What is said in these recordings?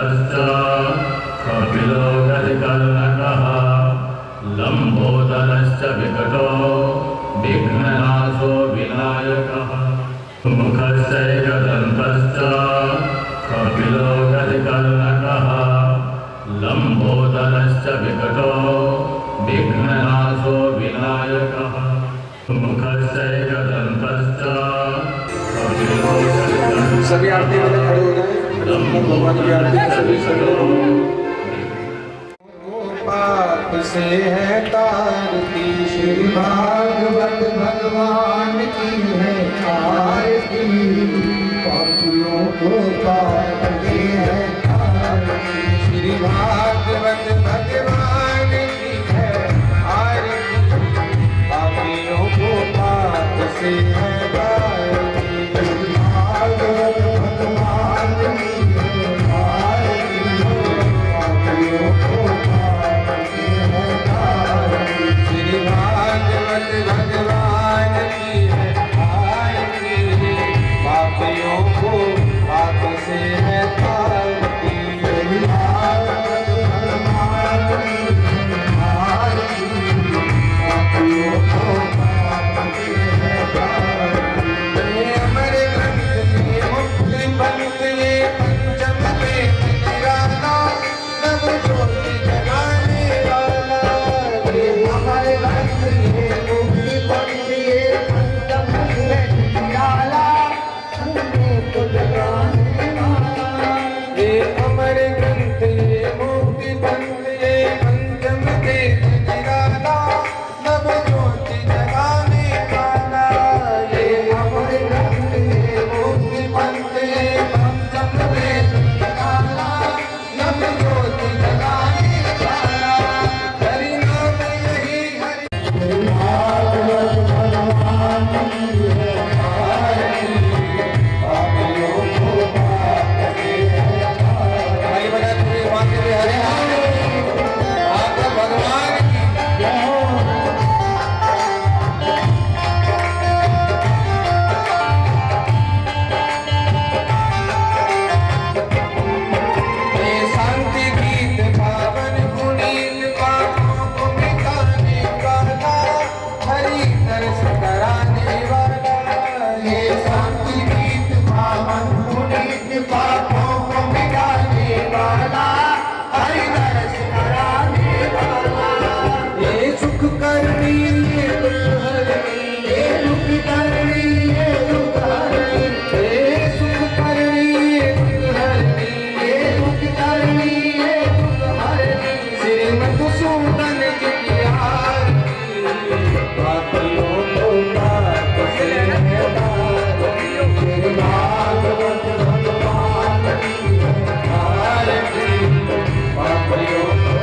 दन्तश्च कपिलो गजकर्णकः लम्बोदरश्च विकटो विघ्ननाशो विनायकः मुखश्चैकदन्तश्च कपिलो गजकर्णकः लम्बोदरश्च विकटो विघ्ननाशो विनायकः मुखश्चैकदन्तश्च कपिलो गजकर्णकः। सभी आरती वाले खड़े हो जाएं। भगवान की आरती सभी पाप से है तारती, श्री भागवत भगवान की है आरती, पापियों को पाप से है तारती, श्री भागवत भगवान की है आरती, पापियों को पाप से है तारती, भागवत भगवान की है आरती, पापियों को भगवान की है आरती, पापियों को पाप से है तारती, भागवत भगवान की है आरती, पापियों को पाप से है तारती। अमर ग्रंथ ये मुक्ति पंथ ये पंचम वेद निराला, नव ज्योति जगाने वाला, ये अमर ग्रंथ ये मुक्ति पंथ ये पंचम वेद निराला, हमने तो जगाने वाला, ये अमर ग्रंथ ये मुक्ति पंथ ये पंचम वेद निराला, नव ज्योति जगाने वाला, ये अमर ग्रंथ ये मुक्ति पंथ ये पंचम वेद निराला, नव ज्योति जगाने वाला, हरि नाम यही हरि भागवत भगवान की है आरती, पापियों को पाप से है तारती। भाई बड़ा पूरे वाक्य में हरे आपका भगवान की जय हो। ये शांति गीत पावन पुनीत पापों को मिटाने वाला, हरि दर्श कराने वाला, ये शांति गीत पावन पुनीत पापों को मिटाने वाला, हरि दर्श कराने वाला, ये सुख करनी ये दुख हरनी, ये दुख करनी ये दुख हरनी, ये सुख करनी ये दुख हरनी, ये दुख करनी ये दुख हरनी, श्री मधुसूदन जी की आरती, पापियों को पाप से है तारती, श्री भागवत भगवान की है आरती, पापियों को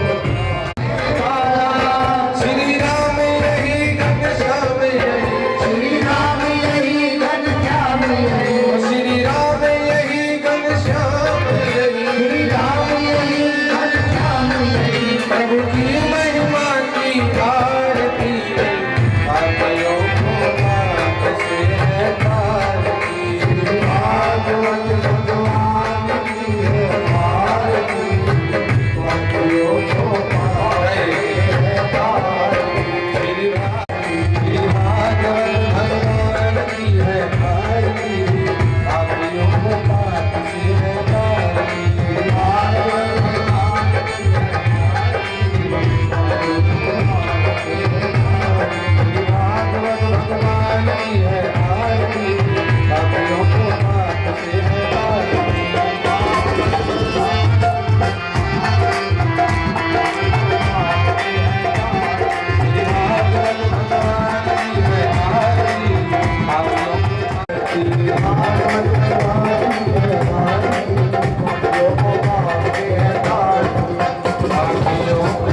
श्री राम यही घनश्याम यही, श्री राम यही घनश्याम यही, श्री राम यही घनश्याम यही, श्री राम यही घनश्याम यही, प्रभु की महिमा की आरती, पापियों को पाप से है तारती, श्री भागवत भगवान की है आरती, पापियों को पाप से है तारती, श्री भागवत भगवान की है आरती, पापियों को पाप से है तारती, श्री भागवत भगवान की है आरती, पापियों को पाप से है तारती, श्री भागवत भगवान की है आरती, पापियों को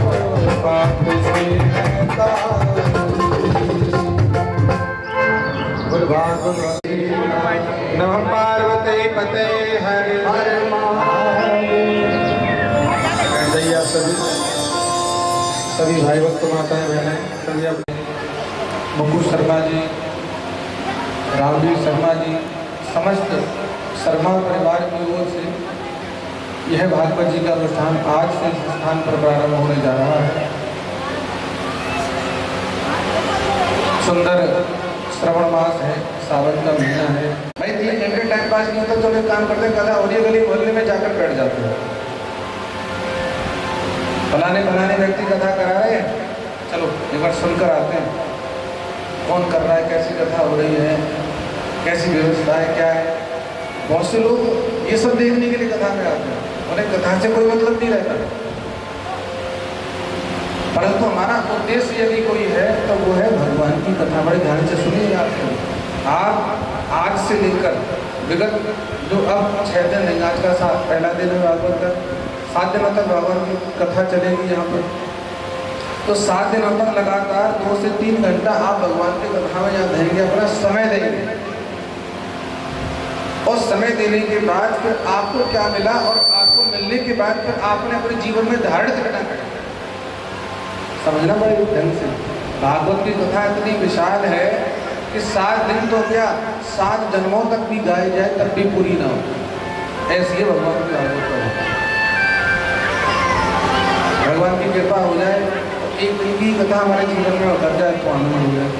पाप से है तारती। नमः पार्वती पते हरे हर महादेव। सभी भाई भक्त माताएं बहनें सभी अपने मुकुट शर्मा जी, रामवीर शर्मा जी, समस्त शर्मा परिवार की ओर से यह भागवत जी का अनुष्ठान आज से इस स्थान पर प्रारंभ होने जा रहा है। सुंदर श्रवण मास है, सावन का महीना है। भाई 3 घंटे टाइम पास नहीं होता तो एक काम करते हैं, कथा हो रही है गली मोहल्ले में जाकर बैठ जाते हैं। फलाने व्यक्ति कथा करा रहे हैं, चलो एक बार सुनकर आते हैं, कौन कर रहा है, कैसी कथा हो रही है, कैसी व्यवस्था है, क्या है। बहुत से लोग ये सब देखने के लिए कथा में आते हैं, उन्हें कथा से कोई मतलब नहीं रहता। परंतु हमारा उद्देश्य यदि कोई है तो वो है भगवान की कथा। बड़े ध्यान से सुनिए। आप आज से लेकर विगत जो अब 6 दिन नहीं, आज का पहला दिन है भागवत का, 7 दिनों तक भगवान की कथा चलेगी यहाँ पर। तो 7 दिनों तक लगातार 2 से 3 घंटा आप भगवान की कथा में यहाँ देंगे, अपना समय देंगे। और समय देने के बाद फिर आपको क्या मिला और आपको मिलने के बाद फिर आपने अपने जीवन में धारण करना है। समझना पड़ेगा ढंग से। भागवत की कथा इतनी विशाल है कि 7 दिन तो क्या 7 जन्मों तक भी गाई जाए तब भी पूरी ना हो। ऐसी है भगवान की भागवत। भगवान की कृपा हो जाए तो 1 दिन की कथा हमारे जीवन में उतर जाए तो आनंद हो जाए,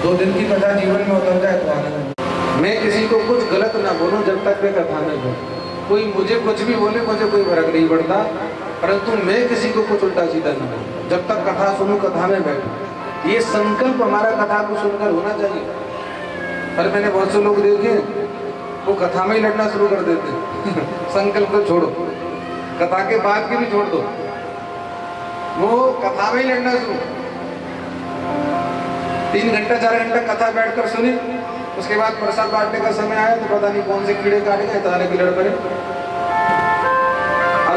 2 दिन की कथा जीवन में उतर जाए तो आनंद हो जाए। मैं किसी को कुछ गलत ना बोलूं जब तक मैं कथा में बोलूं। कोई मुझे कुछ भी बोले, मुझे कोई फर्क नहीं पड़ता, परंतु मैं किसी को कुछ उल्टा सीधा नहीं बोलूं जब तक कथा सुनूं, कथा में बैठूं। ये संकल्प हमारा कथा को सुनकर होना चाहिए। पर मैंने बहुत से लोग देखे वो कथा में ही लड़ना शुरू कर देते संकल्प तो छोड़ो, कथा के बाद के भी छोड़ दो, वो कथा में ही लड़ना शुरू। 3 घंटा 4 घंटा कथा बैठकर सुनी, उसके बाद प्रसाद बांटने का समय आया तो पता नहीं कौन से कीड़े काट गए, इतना की लड़ पड़े।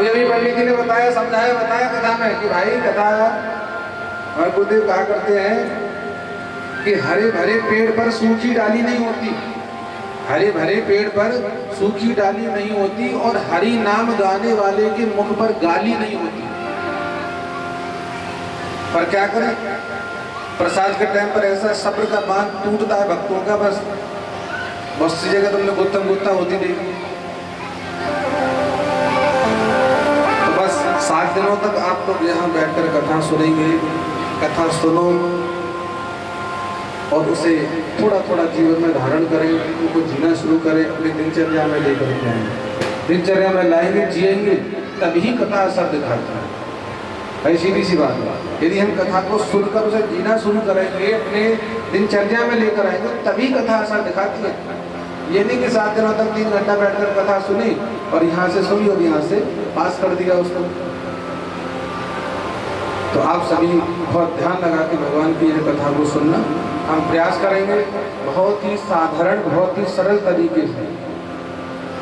अभी पंडित जी ने बताया, समझाया, बताया कथा में कि भाई कथा और गुरुदेव कहा करते हैं कि हरे भरे पेड़ पर सूखी डाली नहीं होती, हरे भरे पेड़ पर सूखी डाली नहीं होती, और हरि नाम गाने वाले के मुख पर गाली नहीं होती। पर क्या करें, प्रसाद के टाइम पर ऐसा सब्र का बांध टूटता है भक्तों का, बस बहुत सी जगह तुमने गुत्थम गुत्था होती देखी। तो बस 7 दिनों तक आप लोग यहाँ बैठकर कथा सुनेंगे, कथा सुनो और उसे थोड़ा थोड़ा जीवन में धारण करें, उनको जीना शुरू करें, अपनी दिनचर्या में लेकर के आएंगे, दिनचर्या में लाएंगे, जिएंगे, तभी कथा असर दिखाती है। भाई सीधी सी बात है, यदि हम कथा को सुनकर उसे जीना शुरू करेंगे, अपने दिनचर्या में लेकर आएंगे, तभी कथा असर दिखाती है। ये नहीं कि 7 दिनों तक 3 घंटा बैठकर कथा सुनी और यहाँ से सुनी और यहाँ से पास कर दिया उसको। तो आप सभी बहुत ध्यान लगा के भगवान की यह कथा को सुनना। हम प्रयास करेंगे बहुत ही साधारण, बहुत ही सरल तरीके से,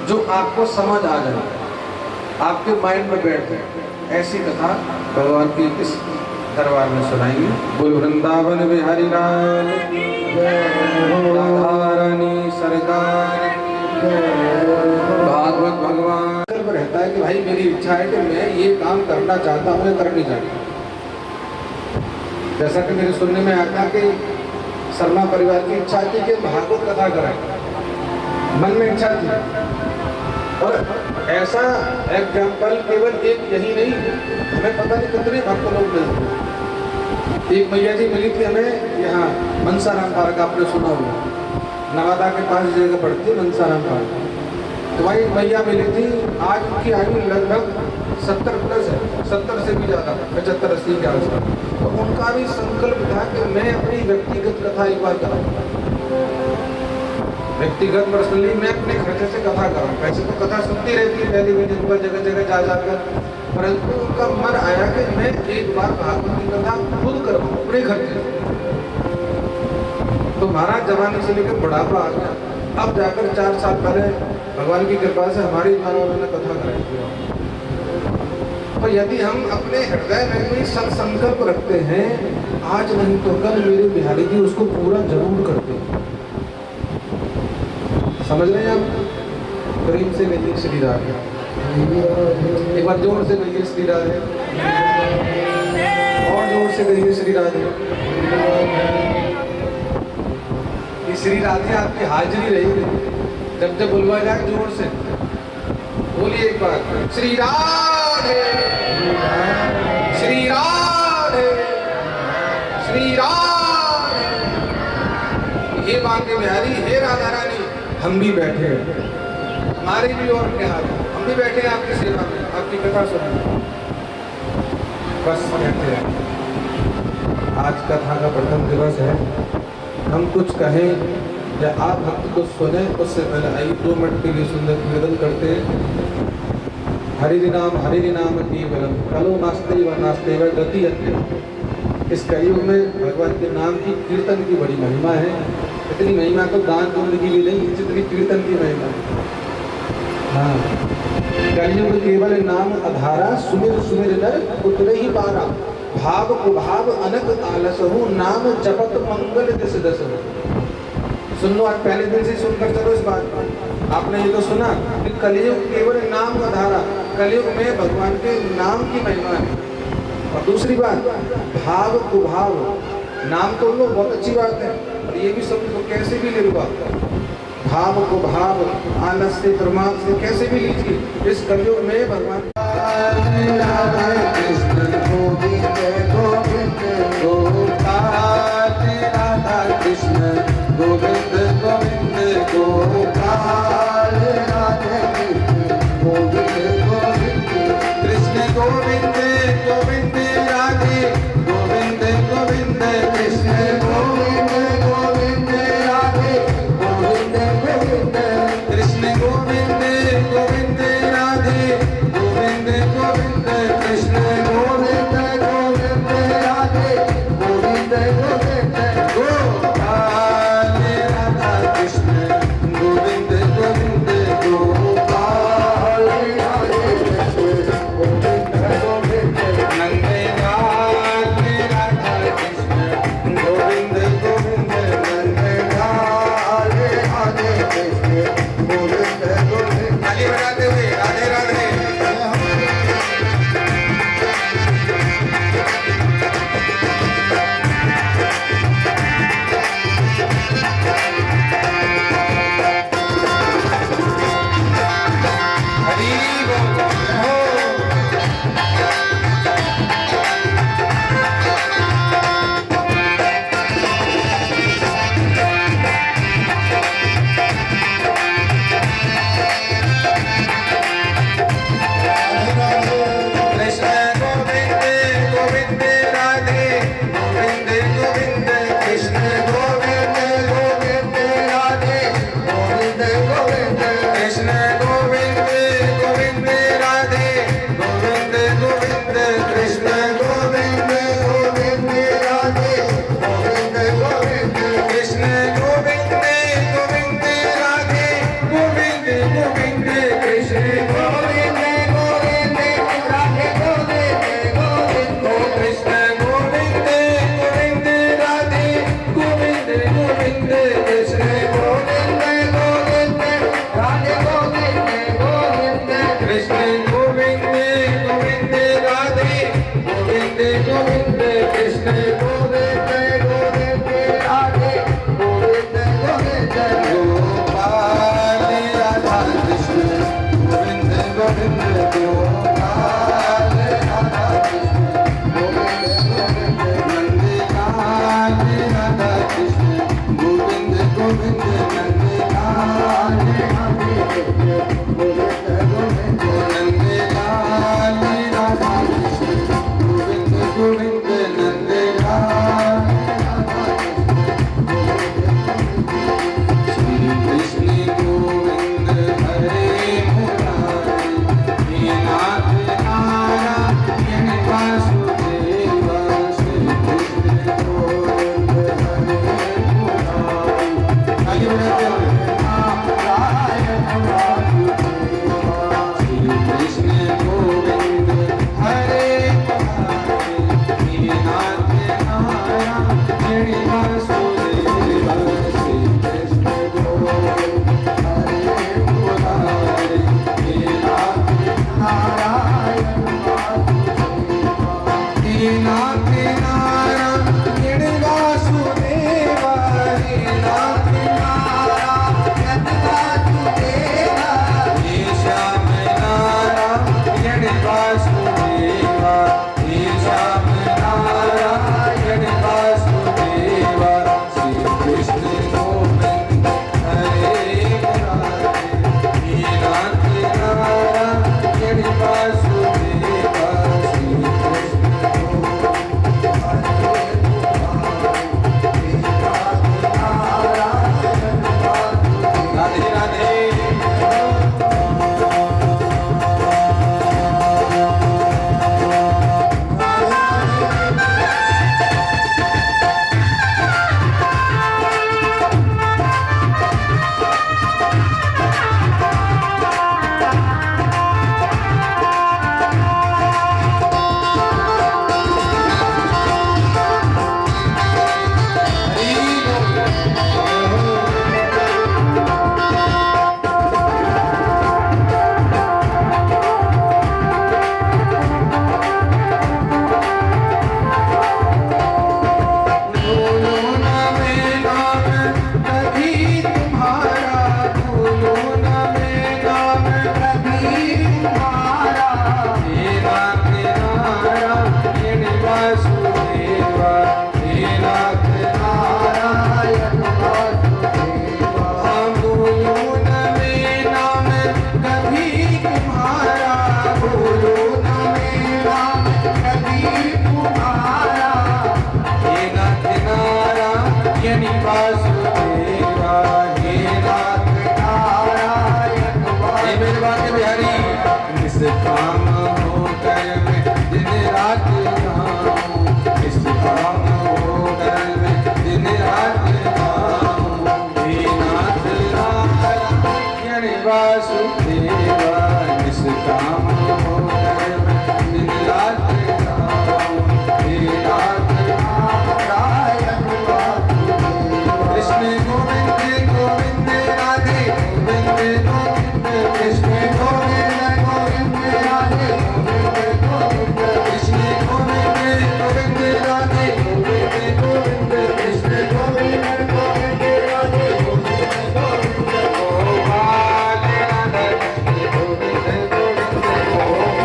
जो आपको समझ आ जाए, आपके माइंड में बैठ जाए, ऐसी कथा भगवान की इस दरबार में सुनाएंगे। बोल वृंदावन बिहारी लाल, राधा रानी सरकार, भागवत भगवान। रहता है कि भाई मेरी इच्छा है कि मैं ये काम करना चाहता हूँ, कर नहीं चाहता। जैसा कि मेरे सुनने में आता कि शर्मा परिवार की इच्छा थी कि भागवत कथा कराएं, मन में इच्छा थी। और ऐसा एग्जाम्पल केवल एक यही नहीं, हमें पता नहीं कितने भक्त लोग मिलते। एक मैया जी मिली थी हमें यहाँ मनसाराम पार्क, आपने सुना होगा, नवादा के पास जगह पड़ती है मनसाराम पार्क। तो वही मैया मिली थी, आज उनकी आयु लगभग 70 प्लस है, 70 से भी ज़्यादा, 75-80 के आसपास। तो उनका भी संकल्प था कि मैं अपनी व्यक्तिगत कथा एक बार कराऊँ, व्यक्तिगत पर्सनली मैं अपने खर्चे से कथा करूँ। वैसे तो कथा सुनती रहती है टेलीविजन पर, जगह जगह जा जाकर, परंतु उनका मन आया कि मैं एक बार भागवत की कथा खुद करूँ अपने खर्चे से। तो महाराज जवानी से लेकर बुढ़ापा आ गया, अब जाकर 4 साल पहले भगवान की कृपा से हमारी द्वारा उन्होंने कथा कराई। तो यदि हम अपने हृदय में कोई संकल्प रखते हैं, आज नहीं तो कल मेरे बिहारी जी उसको पूरा जरूर करते हैं। समझ रहे हैं आप? प्रेम से कहिए श्री राधे, एक बार जोर से कहिए श्री राधे, और जोर से कहिए श्री राधे। ये श्री राधे आपकी हाजिरी रहेगी, जब जब बुलवा जाए जोर से, बोलिए एक बार, श्री राधे श्री राधे श्री राधे। हे बांके बिहारी, हे राधा रानी, हम भी बैठे हैं, हमारे भी और क्या हाल है, हम भी बैठे हैं आपकी सेवा में, आपकी कथा सुनने। बस कहते हैं आज कथा का प्रथम दिवस है, हम कुछ कहें या आप भक्त को सुने उससे पहले आइए 2 मिनट के लिए सुंदर निवेदन करते हैं। हरि नाम केवलम कलो नास्ते व नास्ते व गति अन्य। इस कलयुग में भगवान के नाम की कीर्तन की बड़ी महिमा है। इतनी महिमा तो दान पुण्य की भी नहीं, जितनी कीर्तन की महिमा है। हाँ, कलयुग केवल नाम आधारा, सुमिर सुमिर नर उतरे ही पारा। भाव कुभाव अनक आलस हो, नाम जपत मंगल दिस दस हो। सुन लो, आज पहले दिन से सुनकर चलो इस बात को। आपने ये तो सुना कि कलयुग केवल नाम का धारा, कलयुग में भगवान के नाम की महिमा है। और दूसरी बात, भाव कुभाव, नाम तो लो बहुत अच्छी बात है, और ये भी सब तो कैसे भी ले लो, भाव को भाव आलस से प्रमाद से कैसे भी लीजिए। इस कलयुग में भगवान कृष्ण गोविंद गोविंद गोपाल, राधा कृष्ण गोविंद गोविंद गोपाल, राधे गोविंद गोविंद कृष्ण गोविंद गोविंद राधे गोविंद गोविंद कृष्ण गोविंद गोविंद राधे गोविंद गोविंद कृष्ण गोविंद गोविंद राधे गोविंद गोविंद कृष्ण गोविंद गोविंद राधे गोविंद गोविंद गोपाल, राधा कृष्ण गोविंद गोविंद गोपाल, राधे कृष्ण गोविंद गोविंद नंदलाल, राधा कृष्ण गोविंद गोविंद नंदलाल, राधे कृष्ण गोविंद गोविंद। ताली बजाते हुए राधे राधे। काम होकर मैं दिन रात गाऊं, इस काम होकर मैं दिन रात गाऊं। हे नाथ नारायण वासुदेवा, इस काम होकर मैं दिन रात गाऊं। हे नाथ नारायण वासुदेवा। कृष्ण गोविंद गोविंद राधे गोविंद गोविंद, कृष्ण गोविंद गोविंद राधे गोविंद गोविंद, कृष्ण गोविंद गोविंद राधे गोविंद गोविंद, कृष्ण गोविंद गोविंद राधे गोविंद गोविंद। गोपाल राधा कृष्ण गोविंद गोविंद, गोपाल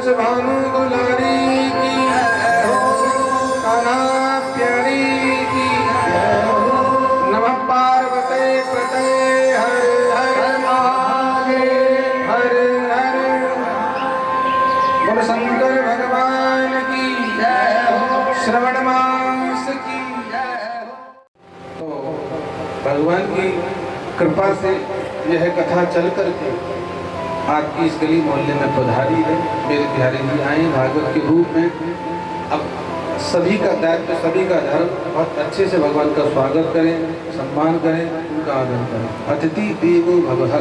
ब्रज भानु दुलारी की जय हो, कान्हा प्यारी की जय हो। नमः पार्वते पते हर हर महादेव हर हर। बोल शंकर भगवान की जय हो, श्रवण मास की जय हो। तो भगवान की कृपा से यह कथा चल करके आपकी इस गली मोहल्ले में पधारी है। मेरे प्यारे जी आए भागवत के रूप में। अब सभी का दायित्व, सभी का धर्म बहुत अच्छे से भगवान का स्वागत करें, सम्मान करें, उनका आदर करें। अतिथि देवो भवः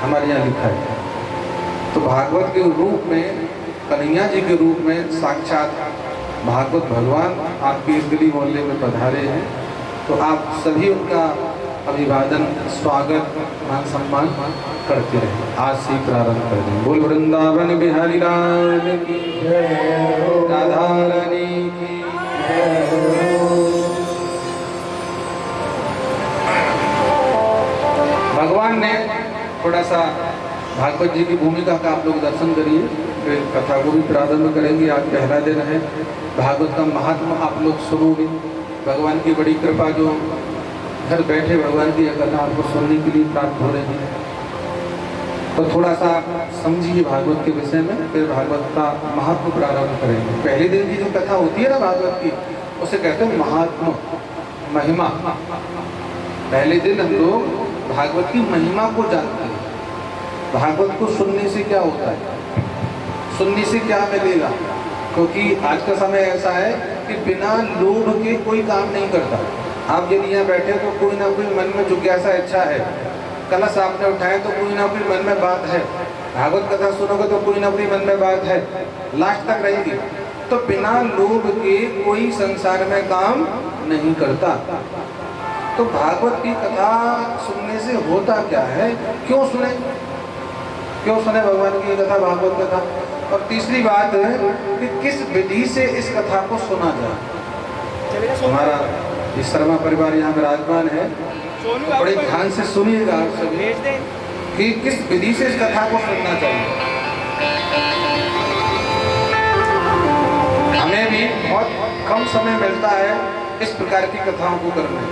हमारे यहाँ लिखा है। तो भागवत के रूप में, कन्हैया जी के रूप में साक्षात भागवत भगवान आपके इस गली मोहल्ले में पधारे हैं। तो आप सभी उनका अभिवादन, स्वागत, मान सम्मान करते रहे। आज से ही प्रारंभ कर दें। बोल वृंदावन बिहारी लाल की जय हो, राधा रानी की जय हो। भगवान ने थोड़ा सा भागवत जी की भूमिका का आप लोग दर्शन करिए, फिर कथा को भी प्रारंभ करेंगे। आज पहला दिन है, भागवत का महात्मा आप लोग सुनोगे। भगवान की बड़ी कृपा, जो घर बैठे भगवान की कथा आपको सुनने के लिए प्राप्त हो रही है। तो थोड़ा सा समझिए भागवत के विषय में, फिर भागवत का महात्मा प्रारंभ करेंगे। पहले दिन की जो कथा होती है ना भागवत की, उसे कहते हैं महात्मा, महिमा। पहले दिन हम लोग भागवत की महिमा को जानते हैं। भागवत को सुनने से क्या होता है, सुनने से क्या मिलेगा। क्योंकि आज का समय ऐसा है कि बिना लोभ के कोई काम नहीं करता। आप यदि यहाँ बैठे तो कोई ना कोई मन में जिज्ञासा इच्छा है, कलश आपने उठाए तो कोई ना कोई मन में बात है, भागवत कथा सुनोगे तो कोई ना कोई मन में बात है, लास्ट तक रहेगी। तो बिना लोभ के कोई संसार में काम नहीं करता। तो भागवत की कथा सुनने से होता क्या है, क्यों सुने, क्यों सुने भगवान की कथा, भागवत कथा। और तीसरी बात कि किस विधि से इस कथा को सुना जाए। हमारा ये शर्मा परिवार यहाँ विराजमान है, तो बड़े ध्यान से सुनिएगा आप सभी कि किस विधि से इस कथा को सुनना चाहिए। हमें भी बहुत कम समय मिलता है इस प्रकार की कथाओं को करने।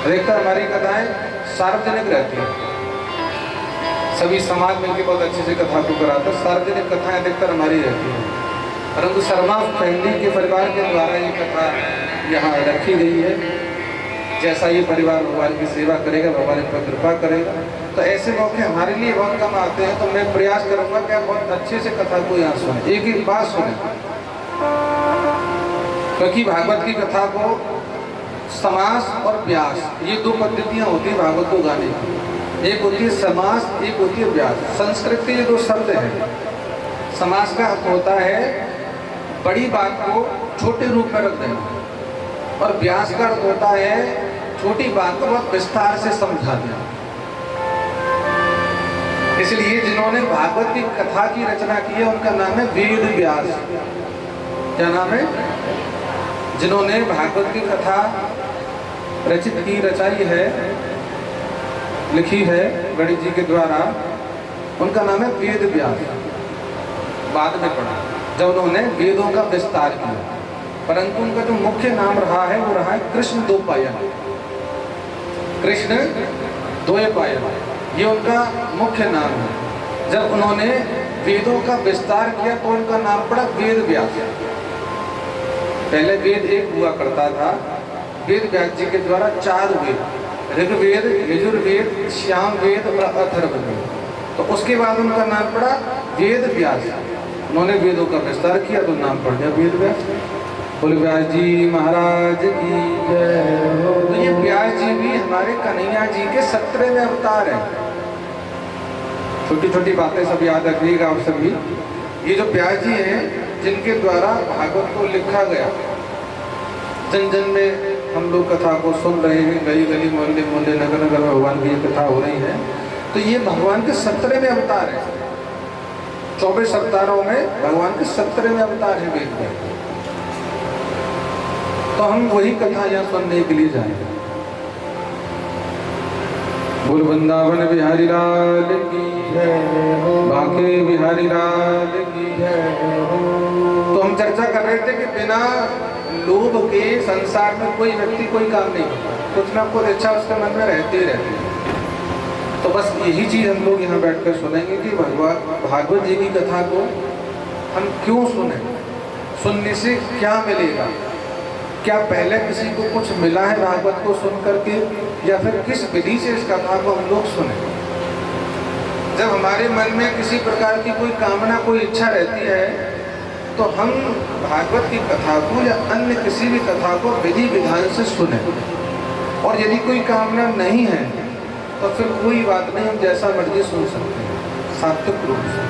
अधिकतर हमारी कथाएं सार्वजनिक रहती हैं, सभी समाज मिलकर बहुत अच्छे से कथा को कराते हैं। सार्वजनिक कथाएं अधिकतर हमारी रहती हैं, परंतु शर्मा फैमिली के परिवार के द्वारा ये कथा यहाँ रखी गई है। जैसा ये परिवार भगवान की सेवा करेगा, भगवान इन पर कृपा करेगा। तो ऐसे मौके हमारे लिए बहुत कम आते हैं। तो मैं प्रयास करूंगा कि आप बहुत अच्छे से कथा को यहाँ सुने, एक एक बात सुने। क्योंकि भागवत की कथा को समास और व्यास, ये दो पद्धतियाँ होती है भागवत को गाने की। एक होती है समास, एक होती है व्यास। संस्कृत के ये दो शब्द हैं। समास का अर्थ होता है बड़ी बात को छोटे रूप में रख देना, और व्यास का अर्थ होता है छोटी बात को बहुत विस्तार से समझा देना। इसलिए जिन्होंने भागवत की कथा की रचना की है उनका नाम है वेद व्यास। क्या नाम है? जिन्होंने भागवत की कथा रचित की, रचाई है, लिखी है गणेश जी के द्वारा, उनका नाम है वेद व्यास। बाद में पढ़ा जब उन्होंने वेदों का विस्तार किया, परंतु उनका जो मुख्य नाम रहा है वो रहा है कृष्ण द्वैपायन। कृष्ण द्वैपायन ये उनका मुख्य नाम है। जब उन्होंने वेदों का विस्तार किया तो उनका नाम पड़ा वेद व्यास। पहले वेद एक हुआ करता था, वेद व्यास जी के द्वारा 4 वेद, ऋग्वेद, यजुर्वेद, सामवेद और अथर्ववेद। तो उसके बाद उनका नाम पड़ा वेद व्यास। उन्होंने वेदों का विस्तार किया तो नाम पड़ गया वेद व्यास। बोले व्यास जी महाराज की जय हो। तो ये व्यास जी भी हमारे कन्हैया जी के 17वें अवतार हैं। छोटी छोटी बातें सब याद रखिएगा आप सभी। ये जो व्यास जी हैं जिनके द्वारा भागवत को लिखा गया, जन जन में हम लोग कथा को सुन रहे हैं, गली गली मोहल्ले मोहल्ले नगर नगर में भगवान की ये कथा हो रही है। तो ये भगवान के 17वें अवतार है। 24 अवतारों में भगवान के 17वें अवतार है वेद में। तो हम वही कथा यहाँ सुनने के लिए जाएंगे। बोल वृंदावन बिहारी लाल की जय हो, बांके बिहारी लाल की। जय हो। तो हम चर्चा कर रहे थे कि बिना लोभ के संसार में कोई व्यक्ति कोई काम नहीं करता, कुछ ना कुछ इच्छा उसके मन में रहती ही रहती है। तो बस यही चीज हम लोग यहाँ बैठकर सुनेंगे कि भगवान भागवत जी की कथा को हम क्यों सुने, सुनने से क्या मिलेगा, क्या पहले किसी को कुछ मिला है भागवत को सुन करके, या फिर किस विधि से इस कथा को हम लोग सुने। जब हमारे मन में किसी प्रकार की कोई कामना कोई इच्छा रहती है तो हम भागवत की कथा को या अन्य किसी भी कथा को विधि विधान से सुने। और यदि कोई कामना नहीं है तो फिर कोई बात नहीं, हम जैसा मर्जी सुन सकते हैं सात्विक रूप से।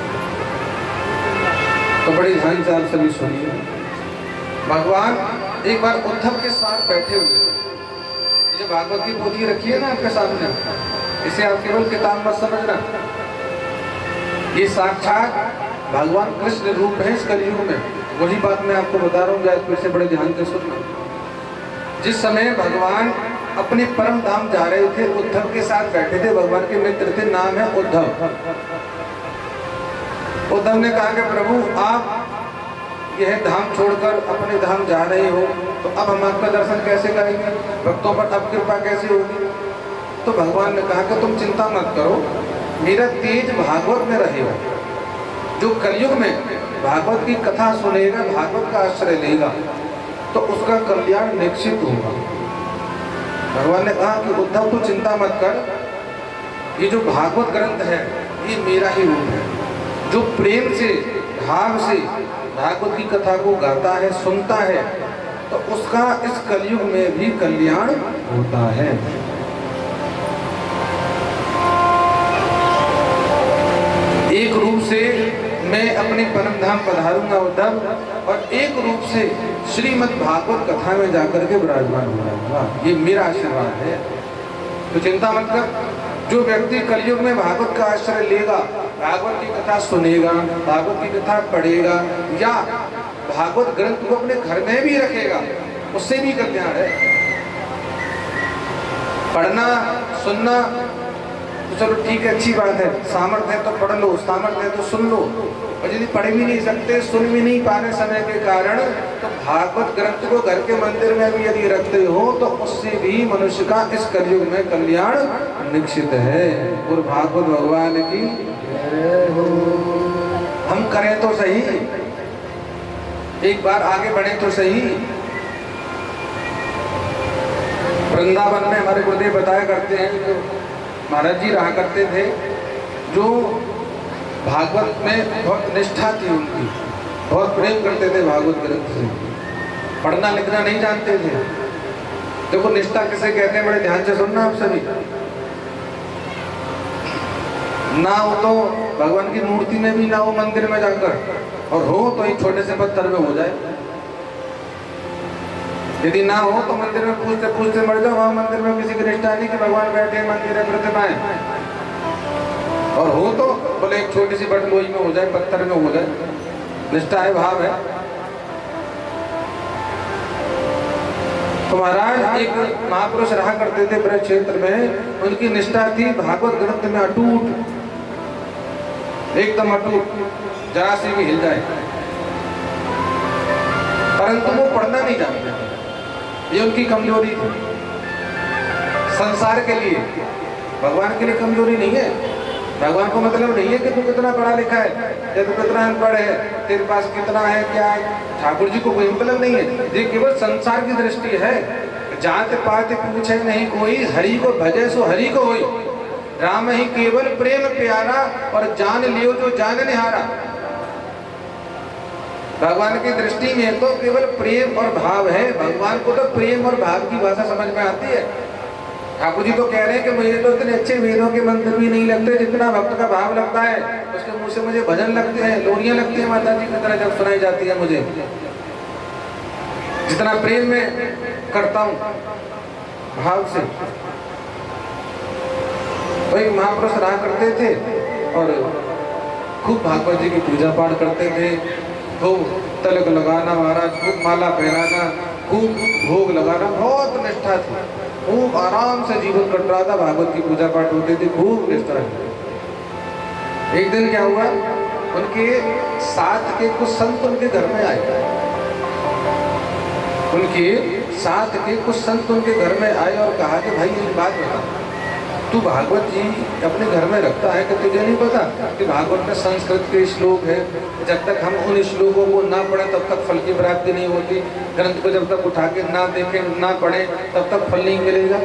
तो बड़ी ध्यान से आप सभी सुनिए। भगवान एक बार उद्धव के साथ बैठे हुए थे। ये भागवत की पोथी रखी है ना आपके सामने, इसे आप केवल किताब मत समझना, ये साक्षात भगवान कृष्ण रूप है इस कलयुग में। वही बात मैं आपको बता रहा हूँ, जरा फिर से बड़े ध्यान से सुनना। जिस समय भगवान अपने परम धाम जा रहे थे, उद्धव के साथ बैठे थे, भगवान के मित्र थे, नाम है उद्धव। उद्धव ने कहा कि प्रभु आप यह धाम छोड़कर अपने धाम जा रहे हो, तो अब हम आपका दर्शन कैसे करेंगे, भक्तों पर अब कृपा कैसे होगी। तो भगवान ने कहा कि तुम चिंता मत करो, मेरा तेज भागवत में रहेगा। जो कलयुग में भागवत की कथा सुनेगा, भागवत का आश्रय लेगा, तो उसका कल्याण निश्चित होगा। भगवान ने कहा कि उद्धव तू चिंता मत कर, ये जो भागवत ग्रंथ है ये मेरा ही रूप है। जो प्रेम से भाव से भागवत की कथा को गाता है, सुनता है, तो उसका इस कलयुग में भी कल्याण होता है। एक रूप से मैं अपने परम धाम पधारूंगा उद्धव, और एक रूप से श्रीमद् भागवत कथा में जाकर के विराजमान हो जाऊंगा, ये मेरा आशीर्वाद है। तो चिंता मत कर, जो व्यक्ति कलयुग में भागवत का आश्रय लेगा, भागवत की कथा सुनेगा, भागवत की कथा पढ़ेगा, या भागवत ग्रंथ को अपने घर में भी रखेगा, उससे भी कल्याण है। पढ़ना सुनना तो चलो ठीक है, अच्छी बात है, सामर्थ्य है तो पढ़ लो, सामर्थ्य है तो सुन लो। और यदि पढ़ भी नहीं सकते, सुन भी नहीं पा रहे समय के कारण, तो भागवत ग्रंथ को घर के मंदिर में भी यदि रखते हो तो उससे भी मनुष्य का इस कलयुग में कल्याण निश्चित है। और भागवत भगवान की हम करें तो सही, एक बार आगे बढ़े तो सही। वृंदावन में हमारे गुरुदेव बताया करते हैं, जो महाराज जी रहा करते थे, जो भागवत में बहुत निष्ठा थी उनकी, बहुत प्रेम करते थे भागवत ग्रंथ से, पढ़ना लिखना नहीं जानते थे। देखो निष्ठा किसे कहते हैं, बड़े ध्यान से सुनना आप सभी। ना हो तो भगवान की मूर्ति में भी ना हो, मंदिर में जाकर, और हो तो एक छोटे से पत्थर में हो जाए। यदि ना हो तो मंदिर में पूछते पूछते मर जाओ, वहां मंदिर में किसी की निष्ठा नहीं कि भगवान बैठे मंदिर है प्रतिमाएं, और हो तो बोले एक छोटी सी बट लोही में हो जाए, पत्थर में हो जाए, निष्ठा है, भाव है। तो महाराज एक महापुरुष रहा करते थे ब्रज क्षेत्र में, उनकी निष्ठा थी भागवत ग्रंथ में अटूट, एकदम अटूट, जरा सी भी हिल जाए, परंतु वो पढ़ना नहीं जानते थे, ये उनकी कमजोरी थी। संसार के लिए, भगवान के लिए कमजोरी नहीं है। भगवान को मतलब नहीं है कि तू कितना पढ़ा लिखा है या तू कितना अनपढ़ है, तेरे पास कितना है क्या है, ठाकुर जी को कोई मतलब नहीं है। ये केवल संसार की दृष्टि है। जात पात पूछे नहीं कोई, हरि को भजे सो हरि को होई, राम ही केवल प्रेम प्यारा, और जान लियो जो जान निहारा। भगवान की दृष्टि में तो केवल प्रेम और भाव है। भगवान को तो प्रेम और भाव की भाषा समझ में आती है। ठाकुर जी तो कह रहे हैं कि मुझे तो इतने अच्छे वेदों के मंत्र भी नहीं लगते जितना भक्त का भाव लगता है। उसके मुंह से मुझे भजन लगते हैं, लोरियां लगती हैं माता जी की तरह जब सुनाई जाती है मुझे, जितना प्रेम में करता हूँ भाव से। तो एक महापुरुष रहा करते थे और खूब भागवत जी की पूजा पाठ करते थे, खूब तिलक लगाना महाराज, खूब माला पहनाना, खूब भोग लगाना, बहुत निष्ठा थी। खूब आराम से जीवन कट रहा था, भागवत की पूजा पाठ होती थी, खूब निष्ठा। एक दिन क्या हुआ, उनके साथ के कुछ संत उनके घर में आए। उनके साथ के कुछ संत उनके घर में आए और कहा कि भाई एक बात बता, तू भागवत जी अपने घर में रखता है कि तुझे नहीं पता कि भागवत में संस्कृत के श्लोक है, जब तक हम उन श्लोकों को ना पढ़े तब तक फल की प्राप्ति नहीं होती, ग्रंथ को जब तक उठा के ना देखें ना पढ़े तब तक फल नहीं मिलेगा।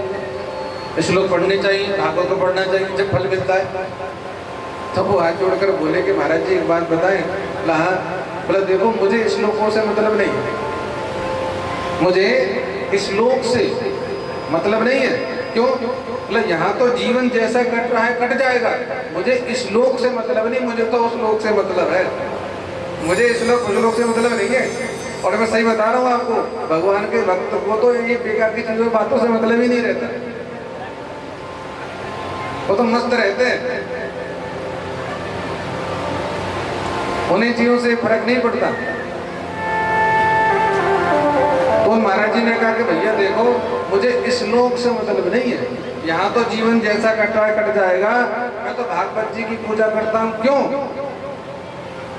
श्लोक पढ़ने चाहिए, भागवत को पढ़ना चाहिए, जब फल मिलता है। तब वो हाथ जोड़कर बोले कि महाराज जी एक बात बताएं। बोला देखो मुझे श्लोकों से मतलब नहीं है, मुझे श्लोक से मतलब नहीं है। क्यों? मतलब यहाँ तो जीवन जैसा कट रहा है कट जाएगा, मुझे श्लोक से मतलब नहीं, मुझे तो उस लोक से मतलब है, मुझे श्लोक से मतलब नहीं है। और मैं सही बता रहा हूँ आपको, भगवान के भक्त को तो ये बेकार की चीजों बातों से मतलब ही नहीं रहता, वो तो मस्त रहते हैं, उन्हीं चीजों से फर्क नहीं पड़ता। तो महाराज जी ने कहा कि भैया देखो मुझे इस लोक से मतलब नहीं है, यहाँ तो जीवन जैसा कट रहा है कट जाएगा, मैं तो भागवत जी की पूजा करता हूँ। क्यों?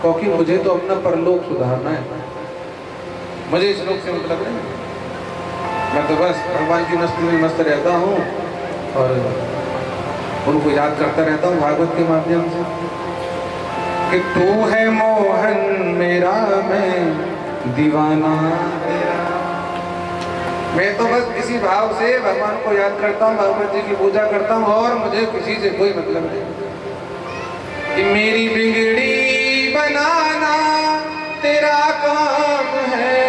क्योंकि मुझे तो अपना परलोक सुधारना है, मुझे इस लोक से मतलब नहीं, मैं तो बस भगवान की मस्ती में मस्त रहता हूँ और उनको याद करता रहता हूँ भागवत के माध्यम से कि तू है मोहन मेरा मैं दीवाना तेरा। मैं तो बस इसी भाव से भगवान को याद करता हूँ, भागवत जी की पूजा करता हूँ और मुझे किसी से कोई मतलब नहीं। कि मेरी बिगड़ी बनाना तेरा काम है,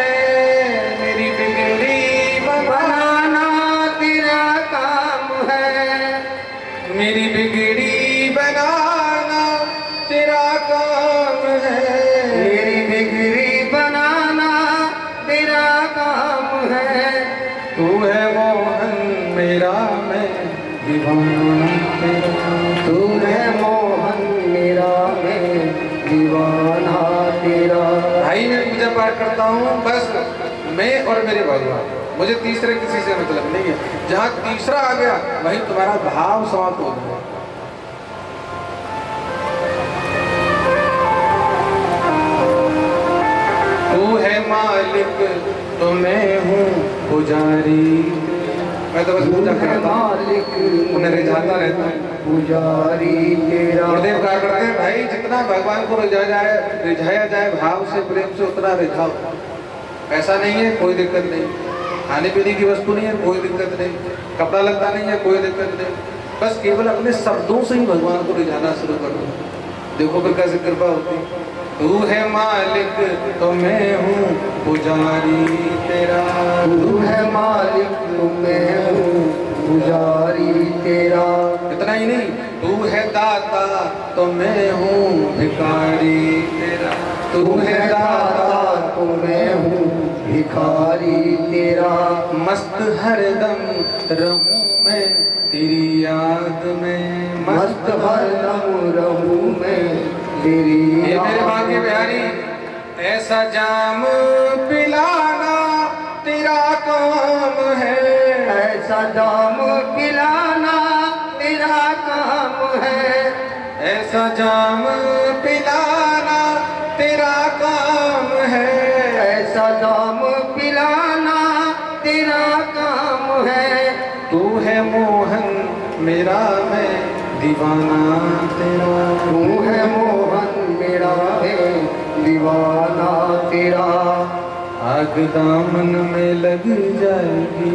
मेरी बिगड़ी बनाना तेरा काम है, मेरी बिगड़ी बनाना तेरा काम है, मेरी बिगड़ी बनाना तेरा काम है। तू है मोहन मेरा मैं दीवाना तेरा, तू है मोहन मेरा मैं दीवाना तेरा। भाई मैं पूजा पाठ करता हूँ बस मैं और मेरे भगवान, मुझे तीसरे किसी से मतलब नहीं है। जहाँ तीसरा आ गया वहीं तुम्हारा भाव समाप्त हो गया। तू है मालिक तो मैं हूँ पुजारी, मैं तो बस पूजा करता हूँ, उन्हें रिझाता रहता हूँ पुजारी तेरा। गुरुदेव कहा करते हैं भाई जितना भगवान को रिझाया जाए भाव से प्रेम से उतना रिझाओ। ऐसा नहीं है कोई दिक्कत नहीं, खाने पीने की वस्तु नहीं है कोई दिक्कत नहीं, कपड़ा लगता नहीं है कोई दिक्कत नहीं, बस केवल अपने शब्दों से ही भगवान को रिझाना शुरू कर दो, देखो फिर कैसे कृपा होती। तू है मालिक तो मैं हूँ पुजारी तेरा, तू है मालिक तो मैं हूँ पुजारी तेरा। इतना ही नहीं, तू है दाता तो मैं हूँ भिखारी तेरा, तू है दाता तो मैं हूँ भिखारी तेरा। मस्त हरदम रहूं मैं तेरी याद में, मस्त हरदम रहूं मैं तेरी। ये मेरे भाग्य बिहारी ऐसा जाम पिलाना तेरा काम है, ऐसा जाम पिलाना तेरा काम है, ऐसा जाम पिलाना तेरा काम है, ऐसा जाम पिलाना तेरा काम है। तू है मोहन मेरा मैं दीवाना तेरा, तू है मोहन मेरा मैं दीवाना तेरा। आग दामन में लग जाएगी,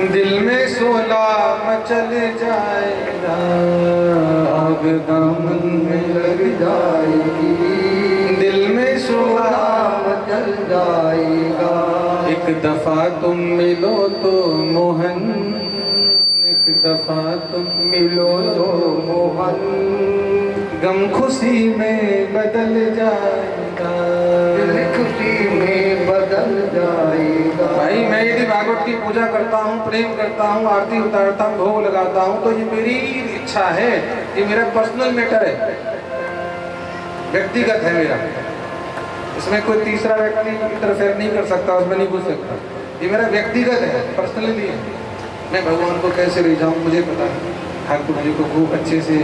दिल में शोला मचल जाएगा, आग दामन में लग जाएगी, दिल में शोला मचल जाएगा। एक दफा तुम मिलो तो मोहन, एक दफा तुम मिलो तो मोहन, गम खुशी में बदल जाएगा, दिल खुशी में बदल जाएगा। भाई मैं यदि भागवत की पूजा करता हूँ, प्रेम करता हूँ, आरती उतारता हूँ, भोग लगाता हूँ तो ये मेरी इच्छा है, ये मेरा पर्सनल मैटर है, व्यक्तिगत है मेरा, इसमें कोई तीसरा व्यक्ति इंटरफेयर नहीं कर सकता, उसमें नहीं घुस सकता। ये मेरा व्यक्तिगत है, पर्सनली है। मैं भगवान को कैसे रिझाऊं मुझे पता है। ठाकुर जी को खूब अच्छे से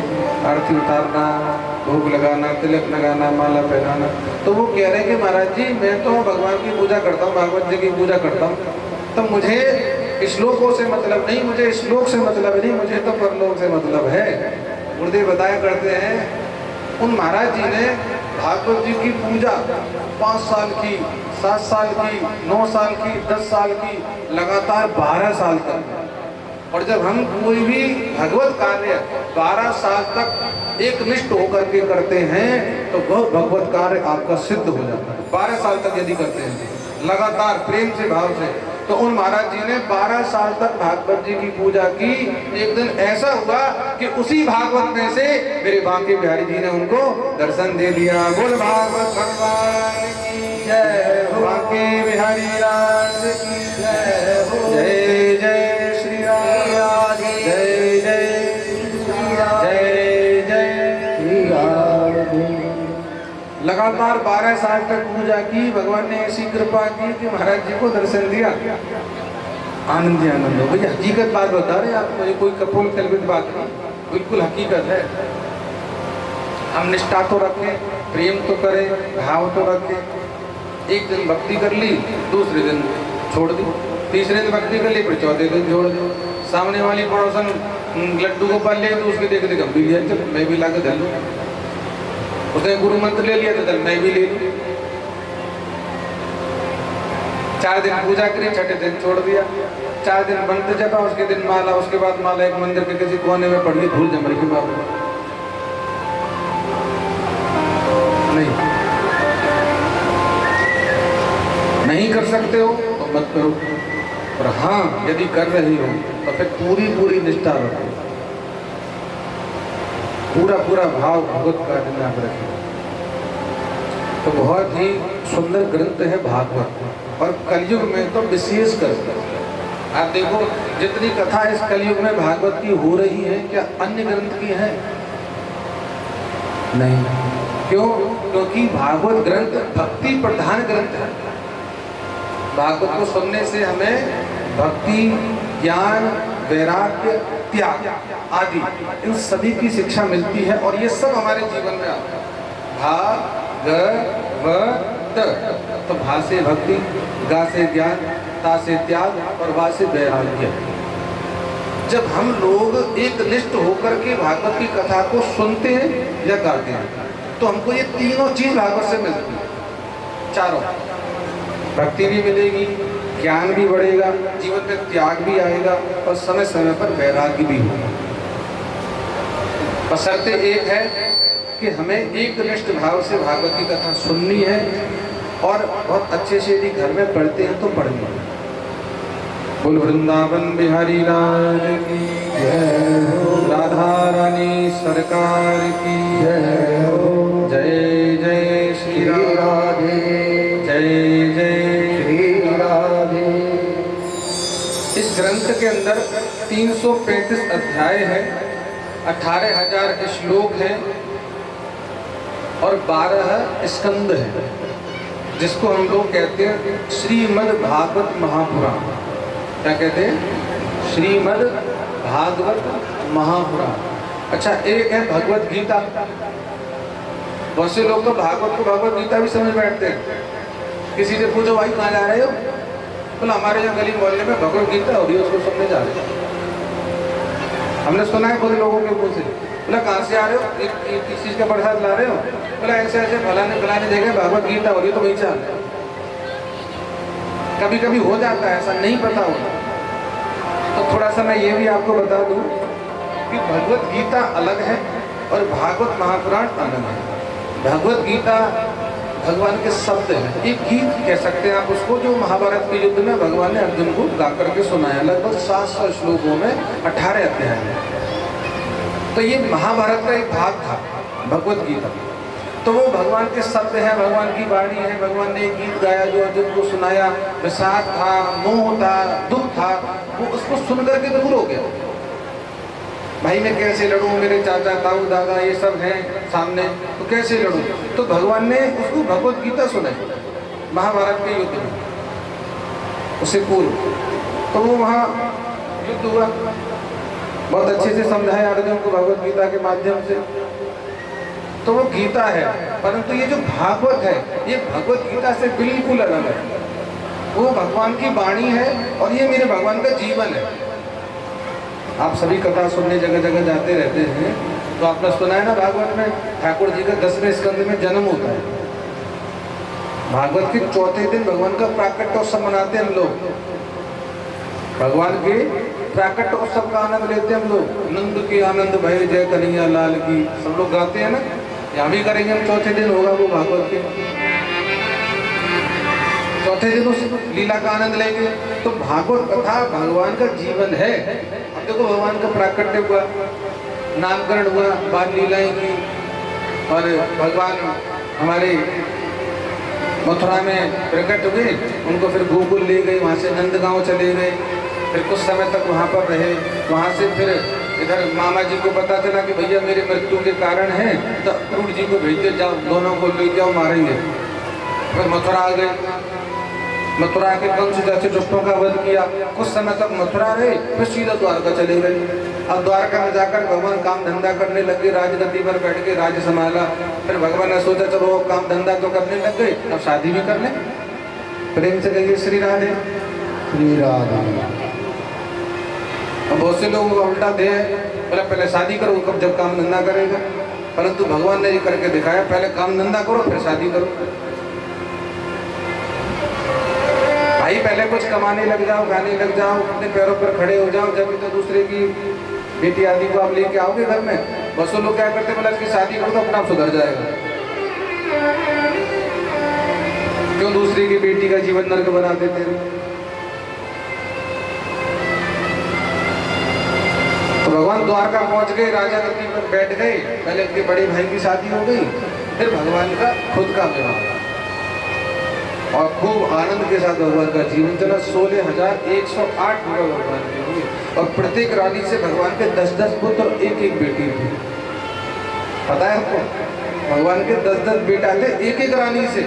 आरती उतारना, भोग लगाना, तिलक लगाना, माला पहनाना। तो वो कह रहे हैं कि महाराज जी मैं तो भगवान की पूजा करता हूँ, भागवत जी की पूजा करता हूँ, तो मुझे श्लोकों से मतलब नहीं, मुझे श्लोक से मतलब नहीं, मुझे तो परलोक से मतलब है। गुरुदेव बताया करते हैं उन महाराज जी ने भागवत जी की पूजा 5 साल की, 7 साल की, 9 साल की, 10 साल की, लगातार 12 साल तक। और जब हम कोई भी भगवत कार्य 12 साल तक एक निष्ठ होकर के करते हैं तो वह भगवत कार्य आपका सिद्ध हो जाता है। 12 साल तक यदि करते हैं लगातार प्रेम से, भाव से। तो उन महाराज जी ने 12 साल तक भागवत जी की पूजा की। एक दिन ऐसा हुआ कि उसी भागवत में से मेरे बांके बिहारी जी ने उनको दर्शन दे दिया। बोल भागवत भगवान की जय, बांके बिहारी लाल की जय हो। जय जय श्री राम, जय जय जय जय श्री राम। लगातार 12 साल तक पूजा की। भगवान ने ऐसी कृपा की कि महाराज जी को दर्शन दिया। आनंद ही आनंद हो भैया। हकीकत बात बता रहे आपको, ये कोई कपोल कल्पित बात नहीं, बिल्कुल हकीकत है। हम निष्ठा तो रखें, प्रेम तो करें, भाव तो रखें। एक दिन भक्ति कर ली, दूसरे दिन छोड़ दी, तीसरे दिन भक्ति कर ली, फिर चौथे दिन छोड़ दी। सामने वाली पड़ोसन लड्डू गोपाल ले तो उसके देख देख भी लिया, चल मैं भी ला के धर लूँ। उसने गुरु मंत्र ले लिया तो मैं भी ले लूं। 4 दिन पूजा करी, छठे दिन छोड़ दिया। 4 दिन मंत्र जपा, उसके दिन माला, उसके बाद माला एक मंदिर के किसी कोने में पड़ गई, भूल जम रही बाबू। नहीं कर सकते हो तो मत करो, और हाँ यदि कर रही हो तो फिर पूरी पूरी निष्ठा रखो, पूरा पूरा भाव भगवत का निर्णय रखें। तो बहुत ही सुंदर ग्रंथ है भागवत, और कलयुग में तो विशेष कर आप देखो जितनी कथा इस कलयुग में भागवत की हो रही है, क्या अन्य ग्रंथ की है? नहीं। क्यों? क्योंकि भागवत ग्रंथ भक्ति प्रधान ग्रंथ है। भागवत को सुनने से हमें भक्ति, ज्ञान, वैराग्य, त्याग आदि इन सभी की शिक्षा मिलती है, और ये सब हमारे जीवन में आता है। भागवत, तो भा से भक्ति, गा से ज्ञान, ता से त्याग, और वा से वैराग्य। जब हम लोग एक निष्ठ होकर के भागवत की कथा को सुनते हैं या गाते हैं तो हमको ये तीनों चीज भागवत से मिलती है। चारों, भक्ति भी मिलेगी, ज्ञान भी बढ़ेगा, जीवन में त्याग भी आएगा, और समय समय पर वैराग्य भी होगा। बशर्ते एक है कि हमें एक निष्ठ भाव से भागवत की कथा सुननी है, और बहुत अच्छे से यदि घर में पढ़ते हैं तो पढ़नी है। बोल वृंदावन बिहारी लाल की जय हो, राधा रानी सरकार की जय हो। जय जय श्री राधे, जय जय श्री राधे। इस ग्रंथ के अंदर 335 अध्याय है, 18,000 श्लोक हैं, और 12 स्कंद हैं, जिसको हम लोग कहते हैं श्रीमद् भागवत महापुराण। क्या कहते हैं? श्रीमद् भागवत महापुराण। अच्छा, एक है भगवत गीता। बहुत से लोग तो भागवत को भगवत गीता भी समझ बैठते हैं। किसी से पूछो भाई कहाँ जा रहे हो? बोला हमारे यहाँ गली मोहल्ले में भगवत गीता हो रही है, उसको सुनने जा रहे हैं। हमने सुना है खुद लोगों के मुँह से। बोला कहाँ से आ रहे हो? एक किस चीज़ का प्रसाद ला रहे हो? बोला ऐसे ऐसे फलाने जगह भगवत गीता हो रही है तो वही चाह। कभी कभी हो जाता है ऐसा, नहीं पता होता। तो थोड़ा सा मैं ये भी आपको बता दूं कि भगवत गीता अलग है और भागवत महापुराण अलग है। भगवत गीता भगवान के शब्द हैं, एक गीत कह सकते हैं आप उसको, जो महाभारत के युद्ध में भगवान ने अर्जुन को गा करके सुनाया। लगभग 700 श्लोकों में 18 अध्याय हैं। तो ये महाभारत का एक भाग था भगवत गीता। तो वो भगवान के शब्द हैं, भगवान की वाणी है। भगवान ने एक गीत गाया जो अर्जुन को सुनाया। विषाद था, मोह था, दुख था, वो उसको सुन करके दूर हो गया। भाई मैं कैसे लड़ूं, मेरे चाचा ताऊ दादा ये सब हैं सामने, तो कैसे लड़ूं? तो भगवान ने उसको भगवत गीता सुनाई महाभारत के युद्ध में। उससे पूर्व। तो वो वहाँ युद्ध हुआ, बहुत अच्छे से समझाया अर्जुन को भगवत गीता के माध्यम से। तो वो गीता है, परंतु ये जो भागवत है ये भगवत गीता से बिल्कुल अलग है। वो भगवान की वाणी है और ये मेरे भगवान का जीवन है। आप सभी कथा सुनने जगह जगह जाते रहते हैं, तो आपने सुना है ना भागवत में ठाकुर जी का 10वें स्कंद में जन्म होता है। भागवत के चौथे दिन भगवान का प्राकट्योत्सव मनाते हैं हम लोग। भगवान के प्राकट्योत्सव का आनंद लेते हैं हम लोग। नंद के आनंद भय जय कन्हैया लाल की, सब लोग गाते हैं ना। यहाँ भी करेंगे हम, चौथे दिन होगा वो भागवत के चौथे दिन उस लीला का आनंद लेंगे। तो भागवत कथा भगवान का जीवन है। अब देखो भगवान का प्राकट्य हुआ, नामकरण हुआ, बाल लीलाएं की, और भगवान हमारे मथुरा में प्रकट हुए, उनको फिर गोकुल ले गए, वहाँ से नंदगांव चले गए, फिर कुछ समय तक वहाँ पर रहे। वहाँ से फिर इधर मामा जी को पता चला कि भैया मेरे मृत्यु के कारण है, तो क्रूर जी को भेजते जाओ, दोनों को ले जाओ, मारेंगे। फिर मथुरा आ गए, मथुरा के कंस जैसे दुष्टों का वध किया। कुछ समय तक मथुरा रहे, फिर सीधा द्वारका चले गए। अब द्वारका में जाकर भगवान काम धंधा करने लगे, राजगद्दी पर बैठ के राज्य संभाला। फिर भगवान ने सोचा चलो काम धंधा तो करने लग गए, अब शादी भी कर ले। प्रेम से कहिए श्री राधे। श्री राधे। अब बहुत से लोगों को उल्टा दे, बोले पहले शादी करो कब जब काम धंधा करेगा। परंतु भगवान ने ये करके दिखाया, पहले काम धंधा करो फिर शादी करो। भाई पहले कुछ कमाने लग जाओ, गाने लग जाओ, अपने पैरों पर खड़े हो जाओ, जब तो दूसरे की बेटी आदि को आप लेके आओगे घर में। बस वो लोग क्या करते, बोला इसकी शादी करो तो अपना आप सुधर जाएगा। क्यों दूसरे की बेटी का जीवन नर्क बना देते हैं। तो भगवान द्वारका पहुंच गए, राजा गद्दी पर बैठ गए। पहले उनके बड़े भाई की शादी हो गई, फिर भगवान का खुद का विवाह, और खूब आनंद के साथ भगवान का जीवन चला। 16,108 विवाह भगवान के हुए, और प्रत्येक रानी से भगवान के 10-10 पुत्र और एक बेटी थी। पता है आपको, भगवान के 10-10 बेटा थे एक एक रानी से,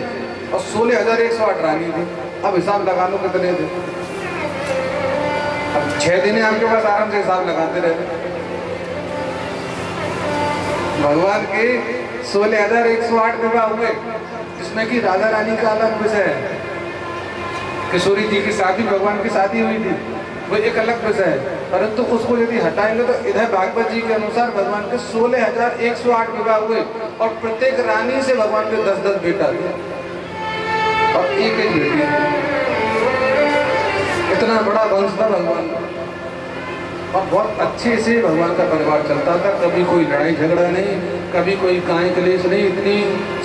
और 16,108 रानी थी। अब हिसाब लगा लो कितने थे। अब 6 दिन आपके पास आराम से हिसाब लगाते रहे। भगवान के 16,108 विवाह हुए, जिसमें कि राधा रानी का अलग विषय है। किशोरी जी की शादी, भगवान की शादी हुई थी, वो एक अलग विषय है। परंतु उसको यदि हटाएंगे तो इधर भागवत जी के अनुसार भगवान के 16,108 विवाह हुए, और प्रत्येक रानी से भगवान के 10-10 बेटा थे और एक एक बेटी थी। इतना बड़ा वंश था भगवान का, और बहुत अच्छे से भगवान का परिवार चलता था। कभी कोई लड़ाई झगड़ा नहीं, कभी कोई कांय कलेश नहीं। इतनी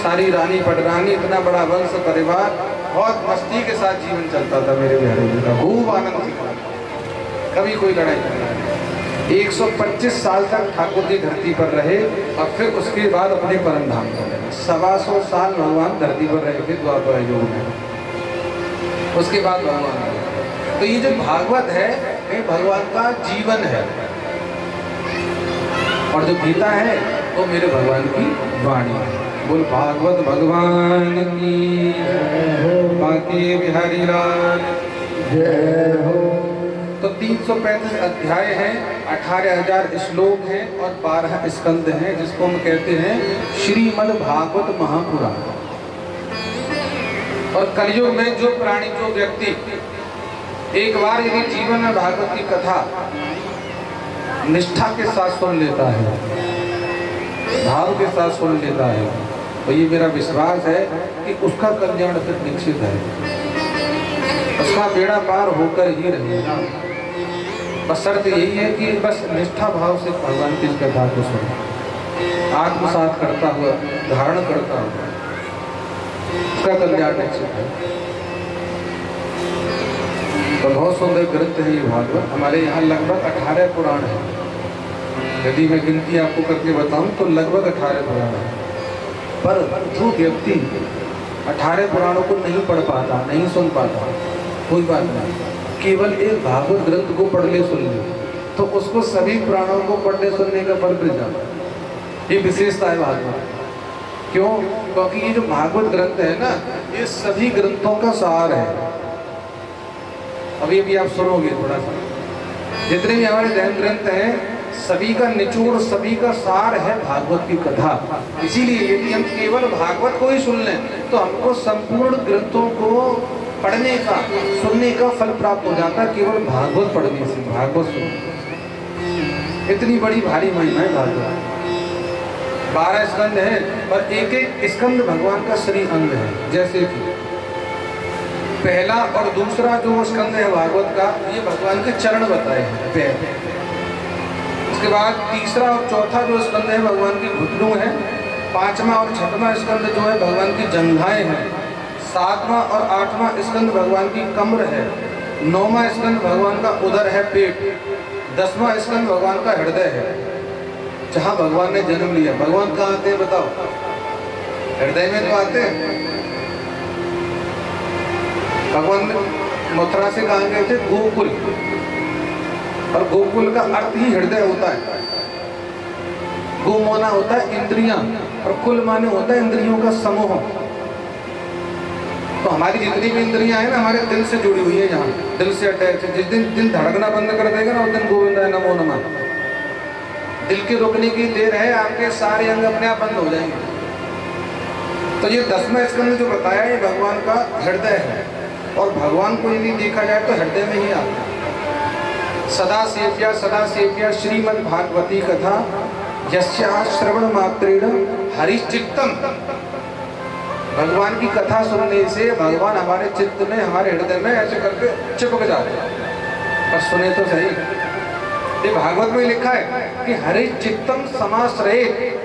सारी रानी पटरानी, इतना बड़ा वंश परिवार, बहुत मस्ती के साथ जीवन चलता था मेरे बिहारी जी का, खूब आनंद से, कभी कोई लड़ाई झगड़ा नहीं। 125 साल तक ठाकुर जी धरती पर रहे, और फिर उसके बाद अपने परम धाम पर रहे। 125 साल भगवान धरती पर रहे थे द्वापर युग में, उसके बाद भगवान आए। तो ये जो भागवत है ये भगवान का जीवन है, और जो गीता है वो मेरे भगवान की वाणी है। बोल भागवत भगवान की बाकी बिहारी लाल जय हो। तो 335 अध्याय हैं, 18,000 श्लोक हैं, और 12 स्कंद हैं, जिसको हम कहते हैं श्रीमद् भागवत महापुराण। और कलयुग में जो प्राणी, जो व्यक्ति एक बार यदि जीवन में भागवत की कथा निष्ठा के साथ सुन लेता है, भाव के साथ सुन लेता है, तो ये मेरा विश्वास है कि उसका कल्याण फिर निश्चित है, उसका बेड़ा पार होकर ही रहेगा। बस शर्त यही है कि बस निष्ठा भाव से भगवान की कथा को सुने, आत्मसात करता हुआ, धारण करता हुआ, उसका कल्याण निश्चित है। तो बहुत सुंदर ग्रंथ है ये भागवत। हमारे यहाँ लगभग 18 पुराण है। यदि मैं गिनती आपको करके बताऊं तो लगभग 18 पुराण है। पर जो व्यक्ति 18 पुराणों को नहीं पढ़ पाता, नहीं सुन पाता, कोई बात नहीं, केवल एक भागवत ग्रंथ को पढ़ ले, सुन ले, तो उसको सभी पुराणों को पढ़ने सुनने का फल मिल जाता है। ये विशेषता है भागवत। क्यों? क्योंकि ये जो भागवत ग्रंथ है ना, ये सभी ग्रंथों का सार है। अभी अभी आप सुनोगे थोड़ा सा। जितने भी हमारे धर्म ग्रंथ हैं सभी का निचोड़, सभी का सार है भागवत की कथा। इसीलिए यदि हम केवल भागवत को ही सुन लें तो हमको संपूर्ण ग्रंथों को पढ़ने का, सुनने का फल प्राप्त हो जाता है केवल भागवत पढ़ने से। भागवत सुन, इतनी बड़ी भारी महिमा है भागवत। 12 स्कंद है और एक एक स्कंद भगवान का श्री अंग है। जैसे कि पहला और दूसरा जो स्कंद है भागवत का, ये भगवान के चरण बताए हैं, पैर। उसके बाद तीसरा और चौथा जो स्कंद है भगवान की घुटनों है। पांचवा और छठवां स्कंद जो है भगवान की जंघाएं हैं। सातवां और आठवां स्कंद भगवान की कमर है। नौवां स्कंद भगवान का उदर है, पेट। 10वां स्कंद भगवान का हृदय है, जहाँ भगवान ने जन्म लिया। भगवान कहाँ आते हैं बताओ? हृदय में तो आते हैं। भगवान मथुरा से कहाँ गए थे? गोकुल। और गोकुल का अर्थ ही हृदय होता है। गो माना होता है इंद्रियां और कुल माने होता है इंद्रियों का समूह। तो हमारी जितनी भी इंद्रियां हैं ना हमारे दिल से जुड़ी हुई है, यहाँ दिल से अटैच है। जिस दिन दिल धड़कना बंद कर देगा ना उस दिन गोविंदाय नमो नमः। दिल के रुकने की देर है, आपके सारे अंग अपने आप बंद हो जाएंगे। तो ये 10वां स्कंद जो बताया ये भगवान का हृदय है। और भगवान को यदि देखा जाए तो हृदय में ही आता है। सदा सेव्या श्रीमद् भागवती कथा यस्या श्रवण मात्रेण हरिचित्तम। भगवान की कथा सुनने से भगवान हमारे चित्त में, हमारे हृदय में ऐसे करके चिपक जाते हैं। पर सुने तो सही, ये भागवत में लिखा है कि हरिचित्तम समाश्रयेत।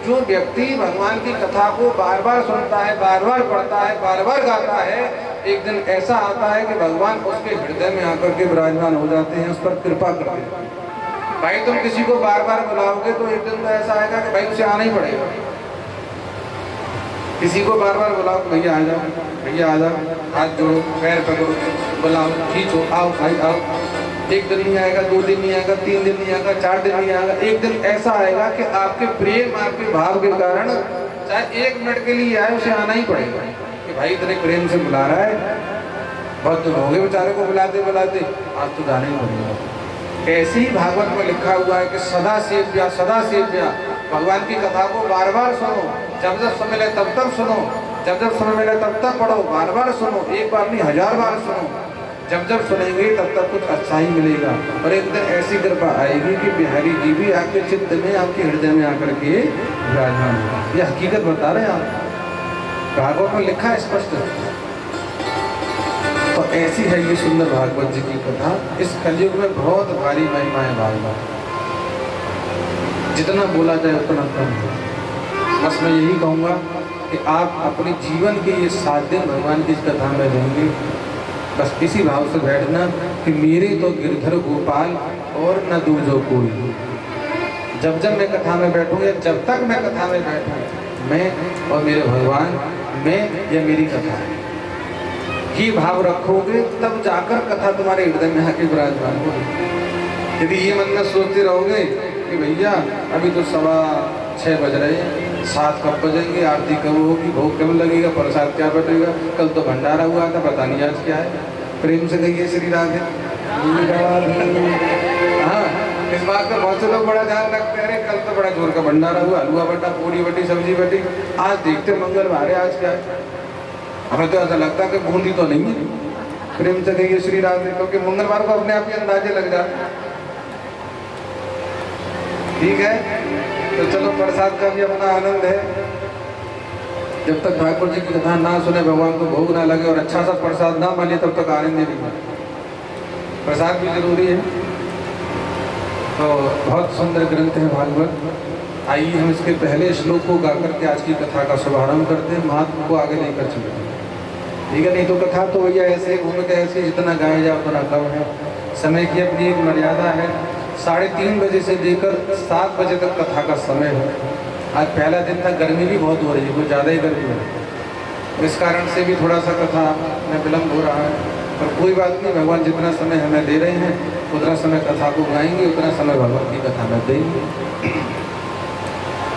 जो व्यक्ति भगवान की कथा को बार बार सुनता है, बार बार पढ़ता है, बार बार गाता है, एक दिन ऐसा आता है कि भगवान उसके हृदय में आकर के विराजमान हो जाते हैं, उस पर कृपा करते हैं। भाई तुम किसी को बार बार बुलाओगे तो एक दिन तो ऐसा आएगा कि भाई उसे आना ही पड़ेगा। किसी को बार बार बुलाओ, भैया आ जाओ, भैया आ जाओ, हाथ जोड़ो, पैर पकड़ो, बुलाओ, खींचो, आओ भाई आओ। एक दिन नहीं आएगा, 2 दिन नहीं आएगा, 3 दिन नहीं आएगा, 4 दिन नहीं आएगा। एक दिन ऐसा आएगा कि आपके प्रेम, आपके भाव के कारण चाहे 1 मिनट के लिए आए उसे आना ही पड़ेगा कि भाई इतने प्रेम से बुला रहा है। बहुत दिन हो गए बेचारे को बुलाते बुलाते, आज तो जाना ही पड़ेगा। ऐसे ही भागवत में लिखा हुआ है कि सदा सेव्या। भगवान की कथा को बार बार सुनो, जब जब समय मिले तब तब सुनो, जब जब समय मिले तब तब पढ़ो, बार बार सुनो, एक बार नहीं 1000 बार सुनो। जब जब सुनेंगे तब तक कुछ अच्छा ही मिलेगा। और एक दिन ऐसी कृपा आएगी कि बिहारी जी भी आपके चित्त में, आपके हृदय में आकर के विराजमान होगा। ये हकीकत बता रहे हैं आप, भागवत में लिखा है स्पष्ट। तो ऐसी है ये सुंदर भागवत जी की कथा। इस कलयुग में बहुत भारी महिमा है भागवत, जितना बोला जाए उतना कम है। बस मैं यही कहूँगा कि आप अपने जीवन के ये 7 दिन भगवान की इस कथा में रहेंगे। बस इसी भाव से बैठना कि मेरे तो गिरधर गोपाल और न दूजो कोई। जब जब मैं कथा में बैठूंगा, जब तक मैं कथा में बैठूँ, मैं और मेरे भगवान, मैं या मेरी कथा, ये भाव रखोगे तब जाकर कथा तुम्हारे हृदय में आके विराजमान होगी। यदि ये मन में सोचते रहोगे कि भैया अभी तो 6:15 बज रहे हैं, 7 कब बजेंगे, आरती कब होगी, भोग कब लगेगा, प्रसाद क्या बटेगा, कल तो भंडारा हुआ था, पता नहीं आज क्या है। प्रेम से कहिए श्री राधे। हाँ, इस बात का बहुत से लोग बड़ा ध्यान रखते हैं, कल तो बड़ा जोर का भंडारा हुआ, हलवा बटा, पूरी बटी, सब्जी बटी, आज देखते मंगलवार है, आज क्या है। हमें तो ऐसा लगता है कि बूंदी तो नहीं है। प्रेम से कहिए श्री राधे, क्योंकि मंगलवार को अपने आप ही अंदाजे लग जाते हैं। ठीक है, तो चलो प्रसाद का भी अपना आनंद है। जब तक भागवत जी की कथा ना सुने, भगवान को भोग ना लगे और अच्छा सा प्रसाद ना मिले, तब तक आनंद नहीं मिले। प्रसाद भी जरूरी है। तो बहुत सुंदर ग्रंथ है भागवत। आइए हम इसके पहले श्लोक को गा करके आज की कथा का शुभारंभ करते हैं, महात्मा को आगे लेकर चलते हैं। ठीक है, नहीं तो कथा तो भैया ऐसे घूमते ऐसे, जितना गाया जाए उतना कम है। समय की अपनी एक मर्यादा है। 3:30 बजे से लेकर 7 बजे तक कथा का समय है। आज पहला दिन था, गर्मी भी बहुत हो रही है, कुछ ज़्यादा ही गर्मी है, इस कारण से भी थोड़ा सा कथा में विलम्ब हो रहा है। पर कोई बात नहीं, भगवान जितना समय हमें दे रहे हैं उतना समय कथा को गाएंगे, उतना समय भगवान की कथा में देंगे।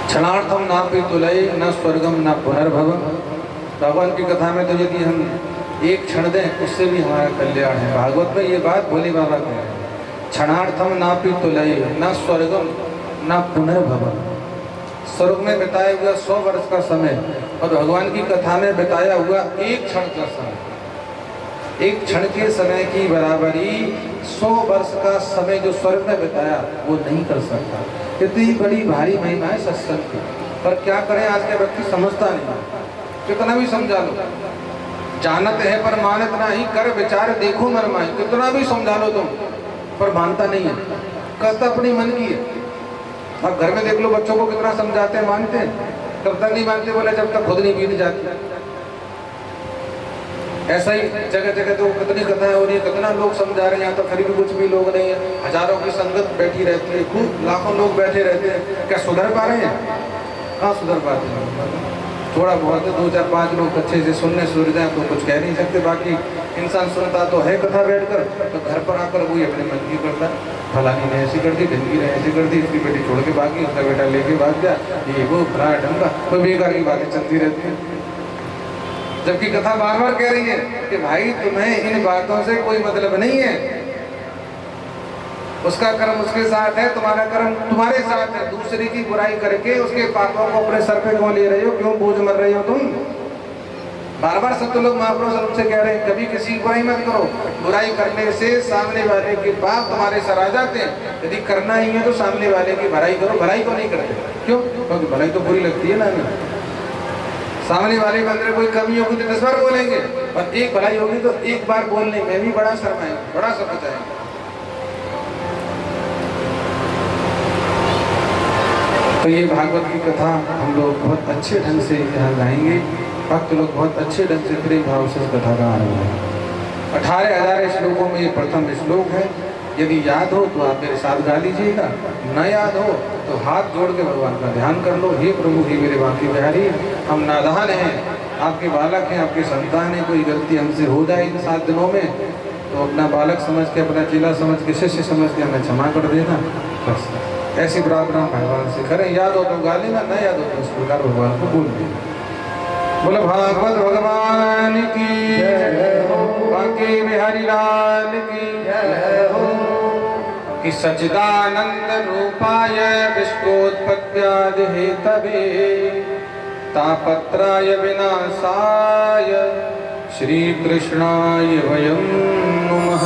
क्षणार्थम नापि तुलय न स्वर्गम न पुनर्भवम। भगवान की कथा में तो यदि हम एक क्षण दें उससे भी हमारा कल्याण है। भागवत में ये बात भोले बाबा कह रहे हैं, क्षणार्थम नापि तुलय न स्वर्गम न पुनर्भवम। स्वर्ग में बिताया हुआ 100 वर्ष का समय और भगवान की कथा में बिताया हुआ एक क्षण का समय, एक क्षण के समय की बराबरी 100 वर्ष का समय जो स्वर्ग में बिताया वो नहीं कर सकता। इतनी बड़ी भारी महिमा है सत्संग की, पर क्या करें आज के व्यक्ति समझता नहीं, कितना भी समझा लो। जानत है पर मानत नहीं, कर विचार देखो मरमाई, कितना भी समझा लो तुम पर मानता नहीं है, कहता अपनी मन की है। अब घर में देख लो बच्चों को कितना समझाते हैं, मानते हैं? कब तक नहीं मानते, बोले जब तक खुद नहीं बीत जाती। ऐसा ही जगह जगह तो कितनी कथाएं हो रही है, कितना लोग समझा रहे हैं, यहाँ तो फिर भी कुछ भी लोग नहीं है। हजारों की संगत बैठी रहती है, खूब लाखों लोग बैठे रहते हैं, क्या सुधर पा रहे हैं? हाँ सुधर पाते हैं, थोड़ा बहुत 2 4 5 लोग अच्छे से सुनने सुधर जाए तो कुछ कह नहीं सकते। बाकी इंसान सुनता तो है कथा बैठकर, तो घर पर आकर वही अपने मन की करता, फलानी ने ऐसी कर दी, ढंगी ने ऐसी कर दी, इसकी बेटी छोड़ के भागी, उसका बेटा लेके भाग गया, ये वो फला ढंगा, कोई बेकार की बातें चलती रहती हैं। जबकि कथा बार बार कह रही है कि भाई तुम्हें इन बातों से कोई मतलब नहीं है, उसका कर्म उसके साथ है, तुम्हारा कर्म तुम्हारे साथ है। दूसरे की बुराई करके उसके पापों को अपने सर पे क्यों ले रहे हो, क्यों बोझ मर रहे हो तुम? बार बार सब तो लोग महापुरुष रूप से कह रहे हैं कभी किसी की बुराई मत करो, बुराई करने से सामने वाले के पाप तुम्हारे सर आ जाते हैं। यदि करना ही है तो सामने वाले की भलाई करो, भलाई को नहीं करते, क्यों? क्योंकि भलाई तो बुरी लगती है ना। सामने वाले के अंदर कोई कमी होगी तो 10 बार बोलेंगे, और एक भलाई होगी तो एक बार बोलने में भी बड़ा शर्माएंगे, बड़ा सब बताएंगे। तो ये भागवत की कथा हम लोग बहुत अच्छे ढंग से यहाँ गाएंगे, भक्त लोग बहुत अच्छे ढंग से प्रेम भाव से इस कथा गा रहे हैं। 18,000 श्लोकों में ये प्रथम श्लोक है। यदि याद हो तो आप मेरे साथ गा लीजिएगा, न याद हो तो हाथ जोड़ के भगवान का ध्यान कर लो। हे प्रभु, हे मेरे बांके बिहारी, हम नादान हैं, आपके बालक हैं, आपके संतान हैं, कोई गलती हमसे हो जाए इन 7 दिनों में तो अपना बालक समझ के, अपना चेला समझ के, शिष्य समझ के हमें क्षमा कर देना। बस ऐसी प्रार्थना भगवान से करें। याद हो तो गा लेना, न याद हो तो इस प्रकार भगवान को बोल देना। बोलो भागवत भगवान की जय हो, बांके बिहारी लाल की जय हो। कि सच्चिदानंद रूपाय विश्वोत्पत्त्यादि हेतवे तापत्राय विनाशाय श्री कृष्णाय वयं नमः।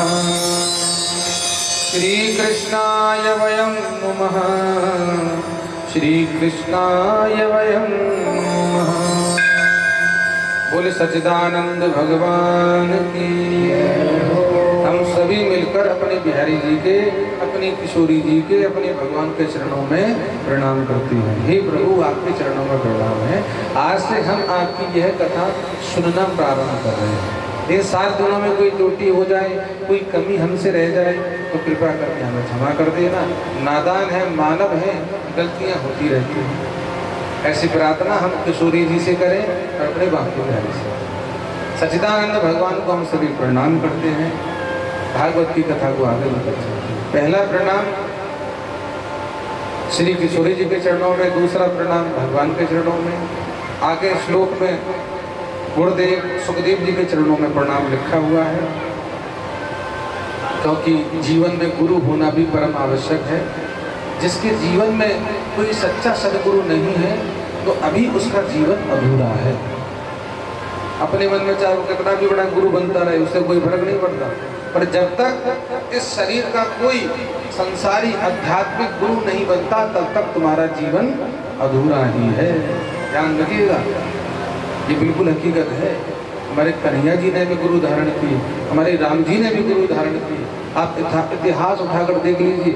श्री कृष्णाय वयं नमः, श्री कृष्णाय वयं नमः। बोले सच्चिदानंद भगवान की। हम सभी मिलकर अपने बिहारी जी के, अपनी किशोरी जी के, अपने भगवान के चरणों में प्रणाम करते हैं। हे प्रभु, आपके चरणों में प्रणाम है। आज से हम आपकी यह कथा सुनना प्रारंभ कर रहे हैं। इन 7 दिनों में कोई त्रुटि हो जाए, कोई कमी हमसे रह जाए तो कृपा करके हमें क्षमा कर देना। नादान है, मानव है, गलतियां होती रहती हैं। ऐसी प्रार्थना हम किशोरी जी से करें और अपने बांके बिहारी से। सच्चिदानंद भगवान को हम सभी प्रणाम करते हैं। भागवत की कथा को आगे बढ़ते हैं। पहला प्रणाम श्री किशोरी जी के चरणों में, दूसरा प्रणाम भगवान के चरणों में। आगे श्लोक में गुरुदेव सुखदेव जी के चरणों में प्रणाम लिखा हुआ है, क्योंकि जीवन में गुरु होना भी परम आवश्यक है। जिसके जीवन में कोई सच्चा सदगुरु नहीं है तो अभी उसका जीवन अधूरा है। अपने मन में चाहे वो कितना भी बड़ा गुरु बनता रहे, उससे कोई फर्क नहीं पड़ता, पर जब तक इस शरीर का कोई संसारी आध्यात्मिक गुरु नहीं बनता तब तक तुम्हारा जीवन अधूरा ही है। ध्यान रखिएगा, ये बिल्कुल हकीकत है। हमारे कन्हैया जी ने भी गुरु धारण की, हमारे राम जी ने भी गुरु धारण की। आप इतिहास उठाकर देख लीजिए,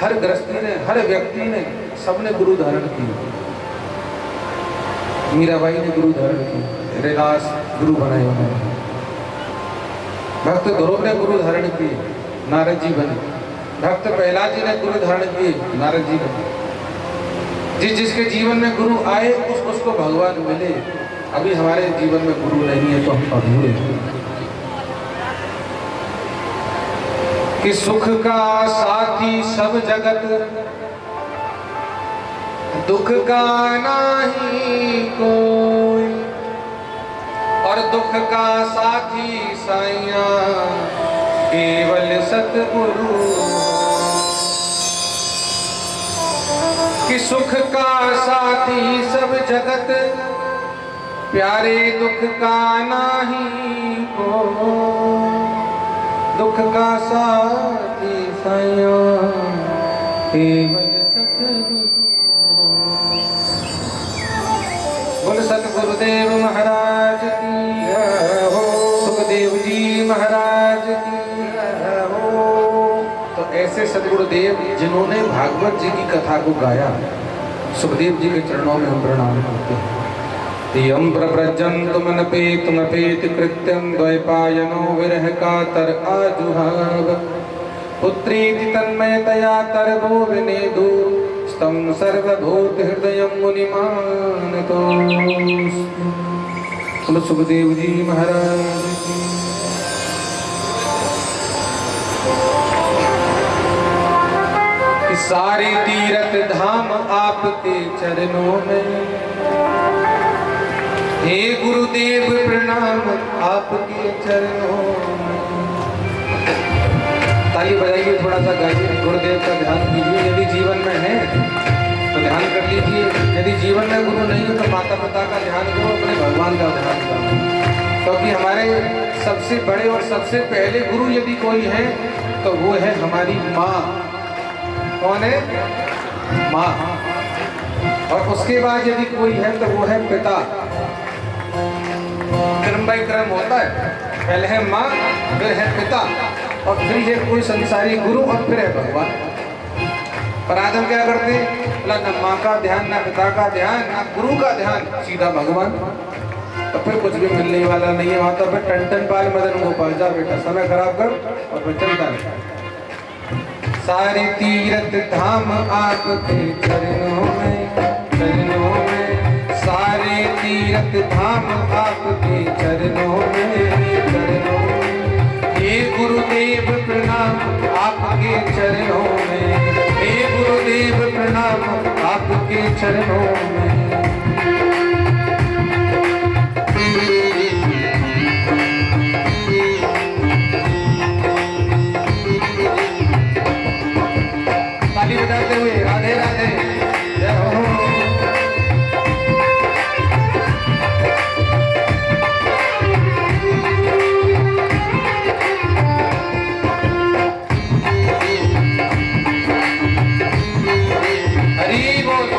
हर गृहस्थी ने, हर व्यक्ति ने, सबने गुरु धारण की। मीराबाई ने गुरु धारण की, रैदास गुरु बनाए उन्होंने। भक्त ध्रुव ने गुरु धारण की, नारद जी बने। भक्त प्रहलाद जी ने गुरु धारण की, नारद जी बने। जिसके जीवन में गुरु आए उसको भगवान मिले। अभी हमारे जीवन में गुरु नहीं है तो हम अधूरे हैं। कि सुख का साथी सब जगत, दुख का नाही कोई, और और दुख का साथी साइया केवल सतगुरु, कि सुख का साथी सब जगत प्यारे दुख का नाही को, दुख का साथी साया केवल सतगुरु। बोल सतगुरुदेव महाराज की हो, सुखदेव जी महाराज की हो। तो ऐसे सतगुरुदेव जिन्होंने भागवत जी की कथा को गाया, सुखदेव जी के चरणों में हम प्रणाम करते हैं। यम प्रव्रजन्तमनपेतमपेति कृत्यं द्वैपायनो विरह कातर आजुहाव, पुत्रीति तन्मयतया तरवो विनेदु स्तं सर्वभूत हृदयं मुनिमानतोऽस्मि। बोलो सुखदेव जी महाराज की। सारे तीर्थ धाम आपके चरणों में, हे गुरुदेव प्रणाम आपके चरणों में। ताली बजाइए, थोड़ा सा गाइए, गुरुदेव का ध्यान कीजिए। यदि जीवन में है तो ध्यान कर लीजिए, यदि जीवन में गुरु नहीं हो तो माता पिता का ध्यान करो, अपने भगवान का ध्यान करो। क्योंकि हमारे सबसे बड़े और सबसे पहले गुरु यदि कोई है तो वो है हमारी माँ। कौन है? माँ। और उसके बाद यदि कोई है तो वो है पिता। क्रम बाई क्रम होता है, पहले है माँ, फिर है पिता, और फिर है कोई संसारी गुरु, और फिर है भगवान। पर आज हम क्या करते हैं? ना माँ का ध्यान, ना पिता का ध्यान, ना गुरु का ध्यान, सीधा भगवान। तो फिर कुछ भी मिलने वाला नहीं है वहां। तो फिर टन पाल मदन गोपाल, जा बेटा समय खराब कर और फिर चलता है। सारे तीर्थ धाम आपके चरणों में, चरणों में, सारे तीर्थ धाम आपके चरणों में, चरणों में। हे गुरुदेव प्रणाम आपके चरणों में, हे गुरुदेव प्रणाम आपके चरणों में। बजाते हुए राधे राधे जय हो। हरि बोल।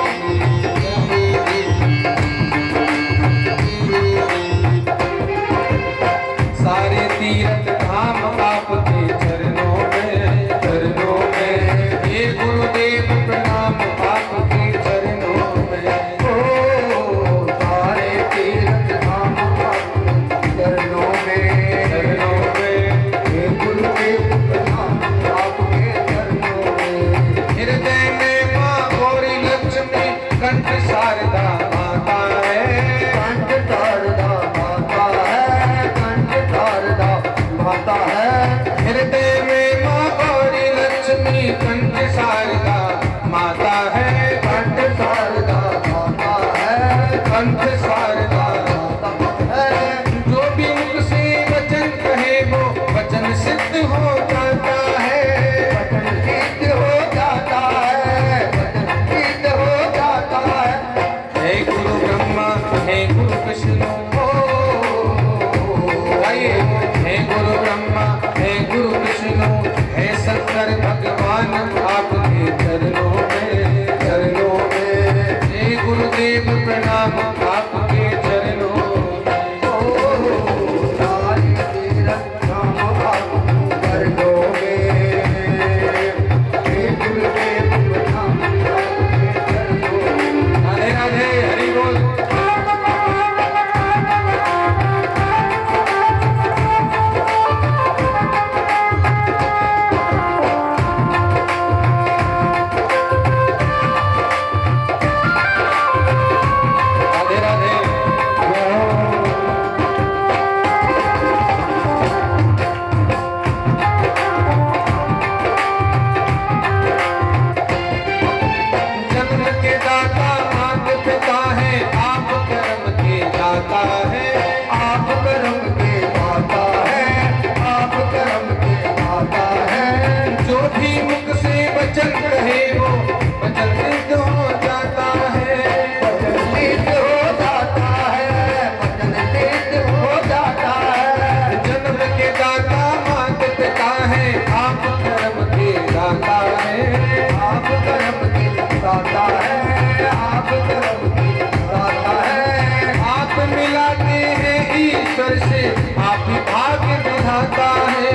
आप ही भाग्य विधाता है,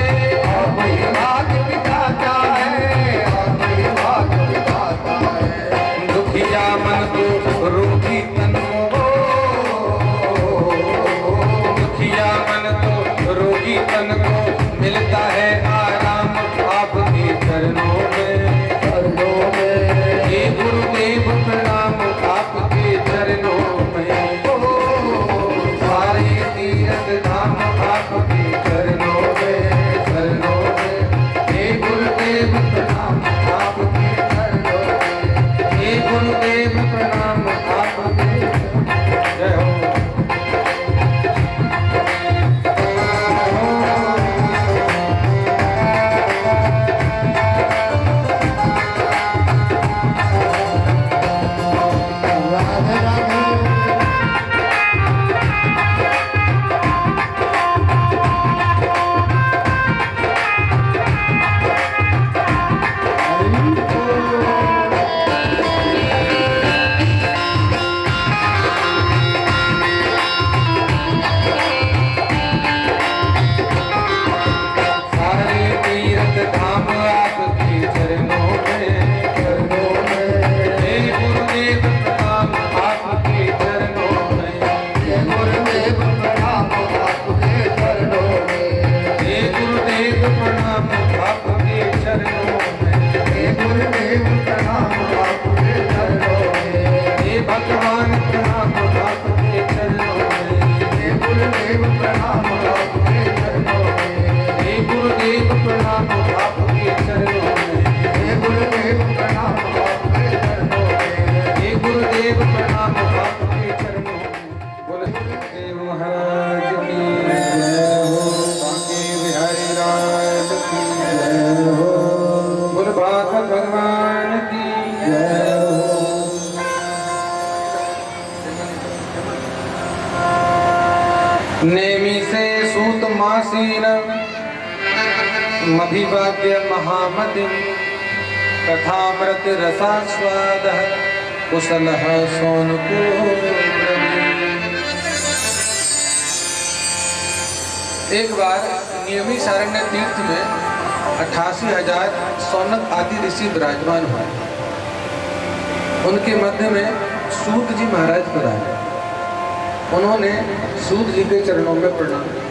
आप ही भाग्य विधाता है, आप ही भाग्य विधाता है। दुखिया मन को रोगी तन को, दुखिया मन को रोगी तन को मिलता है आराम आपके चरणों में, चरणों में। हे गुरुदेव प्रणाम आपके चरणों में, सारे तीर्थ धाम आपके चरणों में, चरणों में। हे गुरुदेव प्रणाम आपके चरणों में, हे गुरुदेव प्रणाम आपके। जय हो। राधे राधे। सारे तीर्थ धाम आपके चरणों में, चरणों में। हे गुरुदेव प्रणाम आपके चरणों में, हे गुरुदेव प्रणाम आपके चरणों में, हे गुरुदेव प्रणाम आपके चरणों में, हे गुरुदेव प्रणाम आपके चरणों में, हे भगवान प्रणाम आपके चरणों में, हे गुरुदेव प्रणाम आपके चरणों में, हे गुरुदेव प्रणाम आपके चरणों में, हे गुरुदेव प्रणाम आपके चरणों में। हे गुरुदेव प्रणाम आपके चरणों में। बोले गुरुदेव महाराज की जय हो, बांके बिहारी लाल की जय हो, बोल भागवत भगवान की जय हो। नेमि से सूत मासीन मभिवाद्य महामतिं कथामृत रसास्वादः कुशलः सोनको एक बार नियमी सारण्य तीर्थ में 88,000 सौनक आदि ऋषि विराजमान हुए। उनके मध्य में सूत जी महाराज पधारे। उन्होंने सूत जी के चरणों में प्रणाम किया।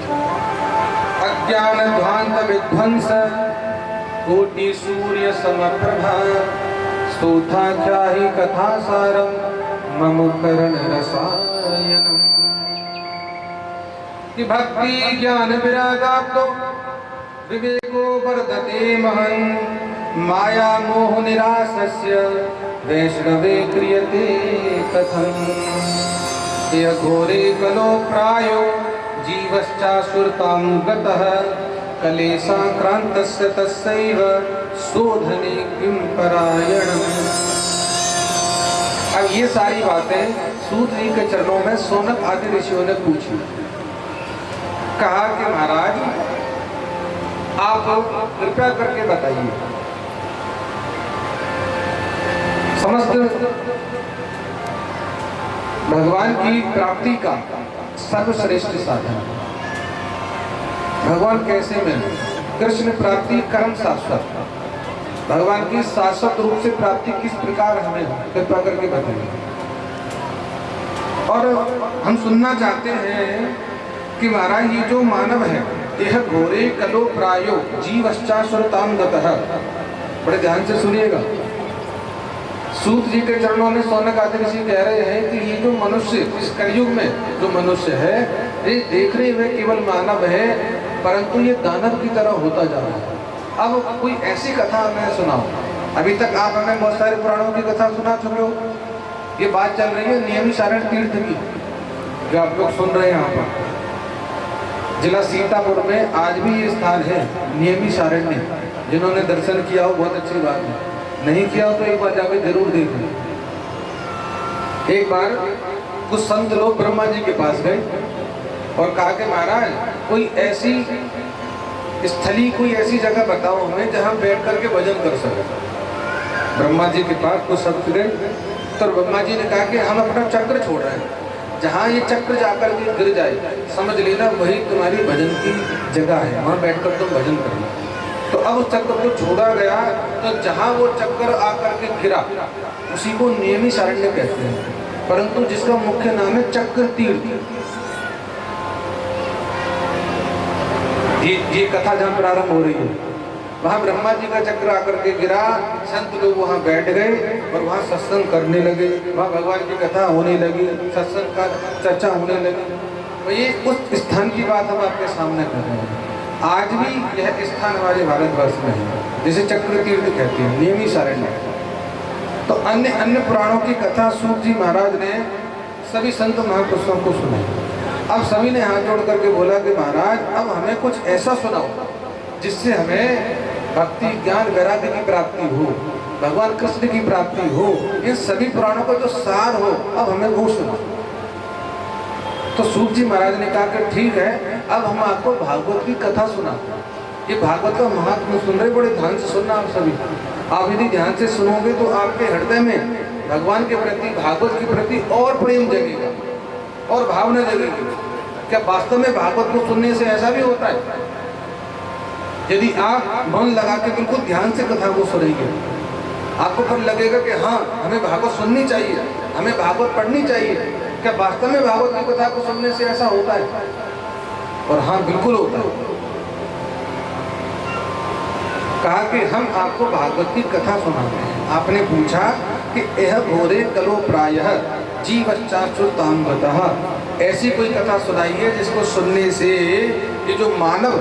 अज्ञान ध्वांत विध्वंस कोटि सूर्य समप्रभा स्तोथा चाहि कथा सारम मम करण रसायनम। कि भक्ति ज्ञान विरागाप्तो विवेको वर्धते महन् माया मोह निरासस्य वैष्णवे क्रियते कथम्। यः घोरे कलो प्रायो जीवश्चासुरतां गतः कलेशाक्रान्तस्य तस्यैव शोधने किं परायणम्। अब ये सारी बातें सूत जी के चरणों में सौनक आदि ऋषियों ने पूछी। कहा कि महाराज आप कृपया करके बताइए, समस्त भगवान की प्राप्ति का सर्वश्रेष्ठ साधन भगवान कैसे मिले। कृष्ण प्राप्ति कर्म शाश्वत, भगवान की शाश्वत रूप से प्राप्ति किस प्रकार हमें कृपा करके बताइए। और हम सुनना चाहते हैं कि महाराज ये जो मानव है यह घोरे कलो प्रायो जीवश्चासुरतां गतः। बड़े ध्यान से सुनिएगा। सूत जी के चरणों में सौनक आदि ऋषि कह रहे हैं कि ये जो मनुष्य इस कलयुग में जो मनुष्य है ये देखने में केवल मानव है, परंतु ये दानव की तरह होता जा रहा है। अब कोई ऐसी कथा हमें सुनाओ। अभी तक आप हमें बहुत सारे पुराणों की कथा सुना चुके हो। ये बात चल रही है नियमी सारण तीर्थ की, जो आप लोग सुन रहे हैं। यहाँ पर जिला सीतापुर में आज भी ये स्थान है नियमी सारण्य। जिन्होंने दर्शन किया हो बहुत अच्छी बात है, नहीं किया हो तो एक बार जाके जरूर देखें। एक बार कुछ संत लोग ब्रह्मा जी के पास गए और कहा कि महाराज कोई ऐसी स्थली, कोई ऐसी जगह बताओ हमें जहाँ बैठ करके भजन कर सके। ब्रह्मा जी के पास कुछ संत गए तो ब्रह्मा जी ने कहा कि हम अपना चक्र छोड़ रहे हैं, जहाँ ये चक्र जाकर के गिर जाए समझ लेना वही तुम्हारी भजन की जगह है, वहाँ बैठकर तुम भजन करना। तो अब उस चक्र को छोड़ा गया, तो जहाँ वो चक्र आकर के गिरा उसी को नैमिषारण्य कहते हैं, परंतु जिसका मुख्य नाम है चक्र तीर्थ। ये कथा जहाँ प्रारंभ हो रही है वहाँ ब्रह्मा जी का चक्र आकर के गिरा, संत लोग वहाँ बैठ गए और वहाँ सत्संग करने लगे, वहाँ भगवान की कथा होने लगी, सत्संग का चर्चा होने लगी। तो ये उस स्थान की बात हम आपके सामने कर रहे हैं। आज भी यह स्थान हमारे भारतवर्ष में है, जिसे चक्र तीर्थ कहते हैं, नैमिषारण्य। तो अन्य अन्य पुराणों की कथा सूत जी महाराज ने सभी संत महापुरुषों को सुनाई। अब सभी ने हाथ जोड़ करके बोला कि महाराज अब हमें कुछ ऐसा सुनाओ जिससे हमें भक्ति ज्ञान वैराग्य की प्राप्ति हो, भगवान कृष्ण की प्राप्ति हो, इन सभी पुराणों का जो सार हो अब हमें वो सुनाओ। तो सूत जी महाराज ने कहा कि ठीक है, अब हम आपको भागवत की कथा सुनाते हैं। ये भागवत का महात्मा सुन रहे, बड़े ध्यान से सुनना आप सभी। आप यदि ध्यान से सुनोगे तो आपके हृदय में भगवान के प्रति, भागवत के प्रति और प्रेम जगेगा और भावना जगेगी। क्या वास्तव में भागवत को सुनने से ऐसा भी होता है? यदि आप मन लगा के बिल्कुल ध्यान से कथा को सुनेंगे, आपको फिर लगेगा कि हाँ हमें भागवत सुननी चाहिए, हमें भागवत पढ़नी चाहिए। क्या वास्तव में भागवत की कथा को सुनने से ऐसा होता है? और हाँ बिल्कुल होता है। कहा कि हम आपको भागवत की कथा सुनाते हैं। आपने पूछा कि यह घोरे कलो प्रायः जीवश्चाश्रुतांगतः, ऐसी कोई कथा सुनाइए जिसको सुनने से ये जो मानव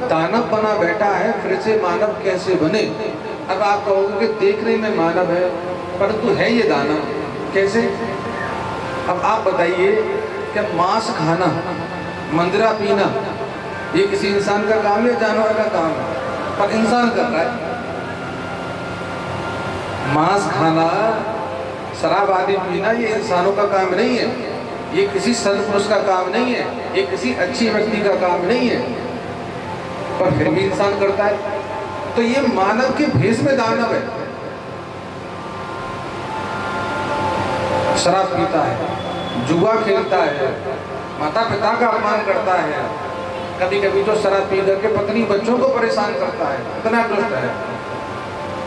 दानव बना बैठा है फिर से मानव कैसे बने। अब आप कहोगे कि देखने में मानव है परंतु है ये दानव कैसे? अब आप बताइए, क्या मांस खाना, मंदिरा पीना ये किसी इंसान का काम है, जानवर का काम है? पर इंसान कर रहा है। मांस खाना, शराब आदि पीना ये इंसानों का काम नहीं है, ये किसी संत पुरुष का काम नहीं है, ये किसी अच्छी व्यक्ति का काम नहीं है, पर फिर भी इंसान करता है। तो ये मानव के भेष में दानव है। शराब पीता है, जुआ खेलता है, माता पिता का अपमान करता है, कभी कभी तो शराब पी करके पत्नी बच्चों को परेशान करता है, इतना दुष्ट है।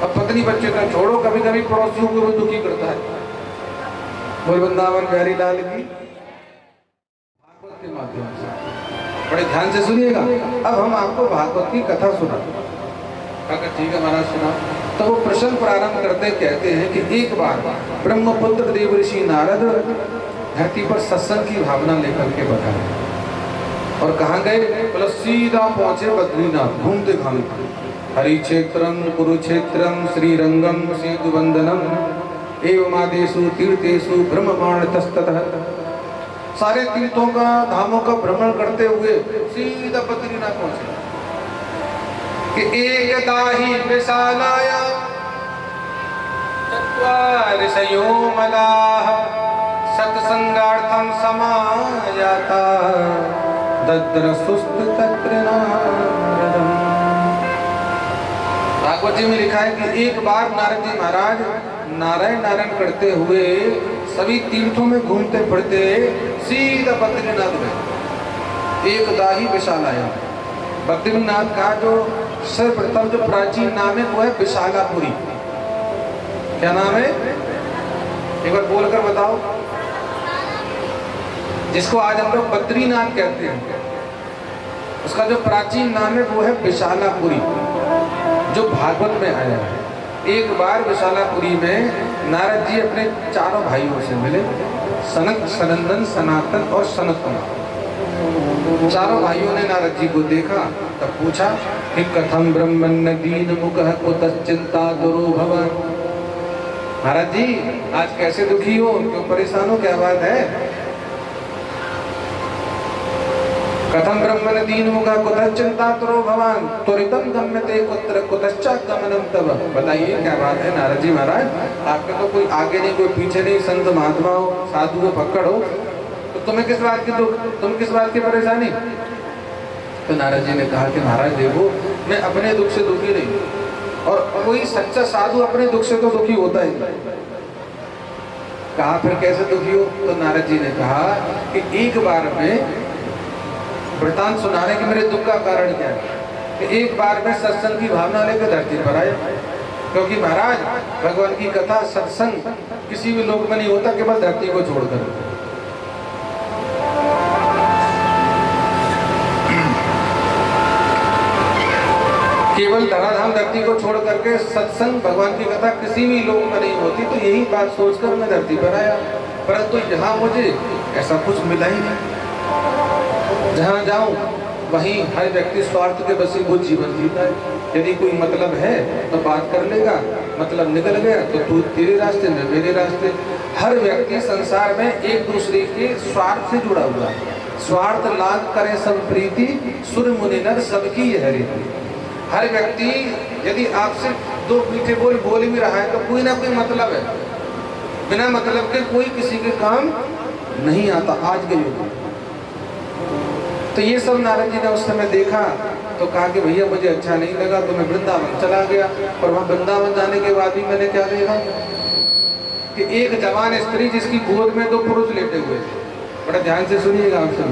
अब पत्नी बच्चे का छोड़ो, कभी कभी पड़ोसियों को भी दुखी करता है। बोल वृंदावन बिहारी लाल की भागवत के माध्यम से बड़े ध्यान से सुनिएगा। अब हम आपको भागवत की कथा सुना। अगर ठीक है महाराज सुना। तो वो प्रश्न प्रारंभ करते कहते हैं कि एक बार ब्रह्मपुत्र देव ऋषि नारद धरती पर सत्संग की भावना लेकर के बताए और कहाँ गए? बोला सीधा पहुंचे बद्रीनाथ, घूमते घामते। हरि क्षेत्रम कुरुक्षेत्रम श्रीरंगम सेतुवंदनम एवमादेशु तीर्थेषु ब्रह्मबाण तस्ततः। सारे तीर्थों का, धामों का भ्रमण करते हुए सीधा बद्रीनाथ पहुंचे कि एकदा ही विशालाया चत्वारिशयो मलाः सत्संगार्थम समायाता दद्रसुस्त तत्र नारदम्। भागवत जी में लिखा है कि एक बार नारद जी महाराज नारायण नारायण करते हुए सभी तीर्थों में घूमते फिरते सीधा बद्रीनाथ गए। एकदा ही विशालाया, बद्रीनाथ का जो सर्वप्रथम जो प्राचीन नाम है वो है विशालापुरी। क्या नाम है? एक बार बोलकर बताओ। जिसको आज हम लोग बद्रीनाथ कहते हैं, उसका जो प्राचीन नाम है वो है विशालापुरी, जो भागवत में आया है। एक बार विशालापुरी में नारद जी अपने चारों भाइयों से मिले, सनक, सनंदन, सनातन और सनतकुमार। चारों भाइयों ने नारद जी को देखा, तब पूछा कि कथम ब्रह्मण्य दीन मुखः कुतश्चिंता दुरो भवन। महाराज जी आज कैसे दुखी हो, क्यों परेशान हो, क्या बात है? कथम ब्रह्मण्य दीन मुखः कुतश्चिंता दुरो भवान त्वरितम गम्यते कुत्र कुतश्चागमनम तव। बताइए क्या बात है नारद जी महाराज, आपके तो कोई आगे नहीं कोई पीछे नहीं, संत महात्मा हो, साधु हो, फक्कड़ हो, तो तुम्हें किस बात की दुख, तुम किस बात की परेशानी? तो नारद जी ने कहा कि महाराज देखो, मैं अपने दुख से दुखी नहीं, और कोई सच्चा साधु अपने दुख से तो दुखी होता ही। कहा फिर कैसे दुखी हो? तो नारद जी ने कहा कि एक बार में वृतांत सुनाने के मेरे दुख का कारण क्या है कि एक बार में सत्संग की भावना लेकर धरती पर आया, क्योंकि महाराज भगवान की कथा सत्संग किसी भी लोक में नहीं होता, केवल धरती को छोड़कर। केवल धराधाम धरती को छोड़ करके सत्संग भगवान की कथा किसी भी लोक में नहीं होती। तो यही बात सोचकर मैं धरती पर आया, परंतु यहाँ मुझे ऐसा कुछ मिला ही नहीं। जहाँ जाऊँ वहीं हर व्यक्ति स्वार्थ के वशीभूत जीवन जीता है। यदि कोई मतलब है तो बात कर लेगा, मतलब निकल गया तो तू तेरे रास्ते में मेरे रास्ते। हर व्यक्ति संसार में एक दूसरे के स्वार्थ से जुड़ा हुआ है। स्वार्थ लाग करे सब प्रीति, सुर मुनि नर सबकी यह रीति। हर व्यक्ति यदि आपसे दो मीठे बोल बोल भी रहा है तो कोई ना कोई मतलब है। बिना मतलब के कोई किसी के काम नहीं आता आज के युग में। तो ये सब नारद जी ने उस समय देखा तो कहा कि भैया मुझे अच्छा नहीं लगा, तो मैं वृंदावन चला गया। और वहाँ वृंदावन जाने के बाद भी मैंने क्या देखा कि एक जवान स्त्री जिसकी गोद में दो पुरुष लेटे हुए थे। बड़ा ध्यान से सुनिएगा आप सब।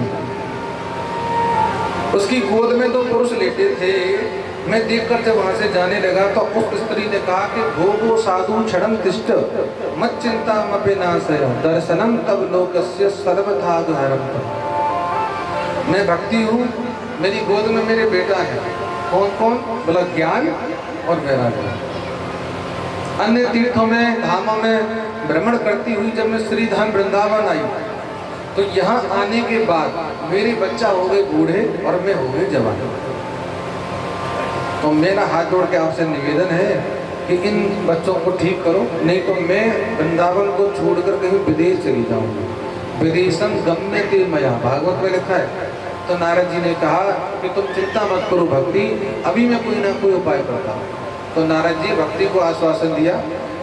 उसकी गोद में दो पुरुष लेटे थे। मैं देखकर जब वहां से जाने लगा तो उस स्त्री ने कहा कि भोगो साधु क्षणम तिष्ठ मत चिंता मपे नाशय दर्शनम तब लोकस्य सर्वथा घरम। मैं भक्ति हूँ, मेरी गोद में मेरे बेटा है। कौन कौन? बोला ज्ञान और वैराग्य। अन्य तीर्थों में धामों में भ्रमण करती हुई जब मैं श्रीधाम वृंदावन आई तो यहाँ आने के बाद मेरे बच्चा हो गए बूढ़े और मैं हो गए जवान। तो मेरा हाथ जोड़ के आपसे निवेदन है कि इन बच्चों को ठीक करो, नहीं तो मैं वृंदावन को छोड़कर कहीं विदेश चली जाऊंगी। विदेशम गम्यते मया, भागवत में लिखा है। तो नारद जी ने कहा कि तुम चिंता मत करो भक्ति, अभी मैं कोई ना कोई उपाय करता हूँ। तो नारद जी भक्ति को आश्वासन दिया,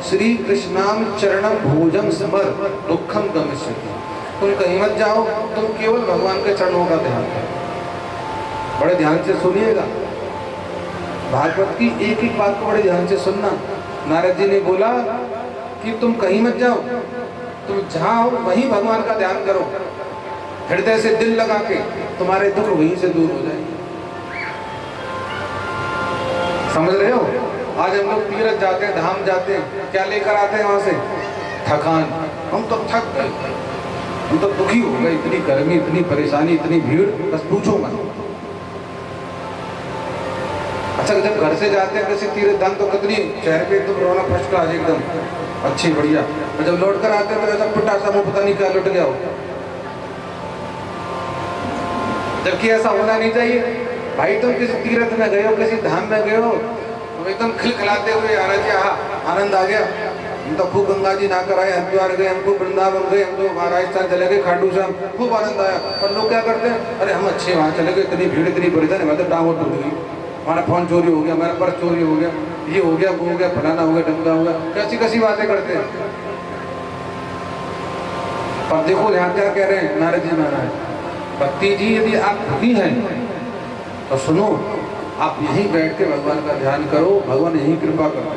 श्री कृष्णाम चरणम भोजम समर दुखम गमिष्यति। तुम कहीं मत जाओ, तुम केवल भगवान के चरणों का ध्यान करो। बड़े ध्यान से सुनिएगा, भागवत की एक एक बात को बड़े ध्यान से सुनना। नारद जी ने बोला कि तुम कहीं मत जाओ, तुम जहाँ हो वहीं भगवान का ध्यान करो। हृदय से दिल लगा के तुम्हारे दुख वहीं से दूर हो जाएंगे। समझ रहे हो? आज हम लोग तीर्थ जाते हैं, धाम जाते हैं, क्या लेकर आते हैं वहां से? थकान। हम तो थक गए, हम तो दुखी हो गए, इतनी गर्मी, इतनी परेशानी, इतनी भीड़, बस पूछो मत। अच्छा, जब घर से जाते हैं किसी तीर्थ धाम तो कितनी चेहरे पे एकदम रोना फर्स्ट क्लास एकदम अच्छी बढ़िया, और जब लौट कर आते हैं तो ऐसा पुट्टा सा मुंह पता नहीं क्या लुट गया हो। जबकि ऐसा होना नहीं चाहिए। भाई तुम किसी तीर्थ में गए हो, किसी धाम में गए हो, तुम एकदम खिलखिलाते हुए आना चाहिए, आनंद आ गया। हम तो खूब गंगा जी नहाकर आए, हरिद्वार गए, हमको वृंदावन गए, हम तो राजस्थान चले गए, खाटू श्याम, खूब आनंद आया। और लोग क्या करते हैं, अरे हम अच्छे वहाँ चले गए, इतनी भीड़, इतनी परेशानी, मैं तो टाँग टूट गई, हमारा फोन चोरी हो गया, हमारा पर्स चोरी हो गया, ये हो गया, वो हो गया, फलाना हो गया, ढंगा हो गया, कैसी कैसी बातें करते हैं। पर देखो यहाँ क्या कह रहे हैं नारद जी महाराज, भक्ति जी यदि आप दुखी हैं तो सुनो, आप यहीं बैठ के भगवान का ध्यान करो, भगवान यहीं कृपा करो।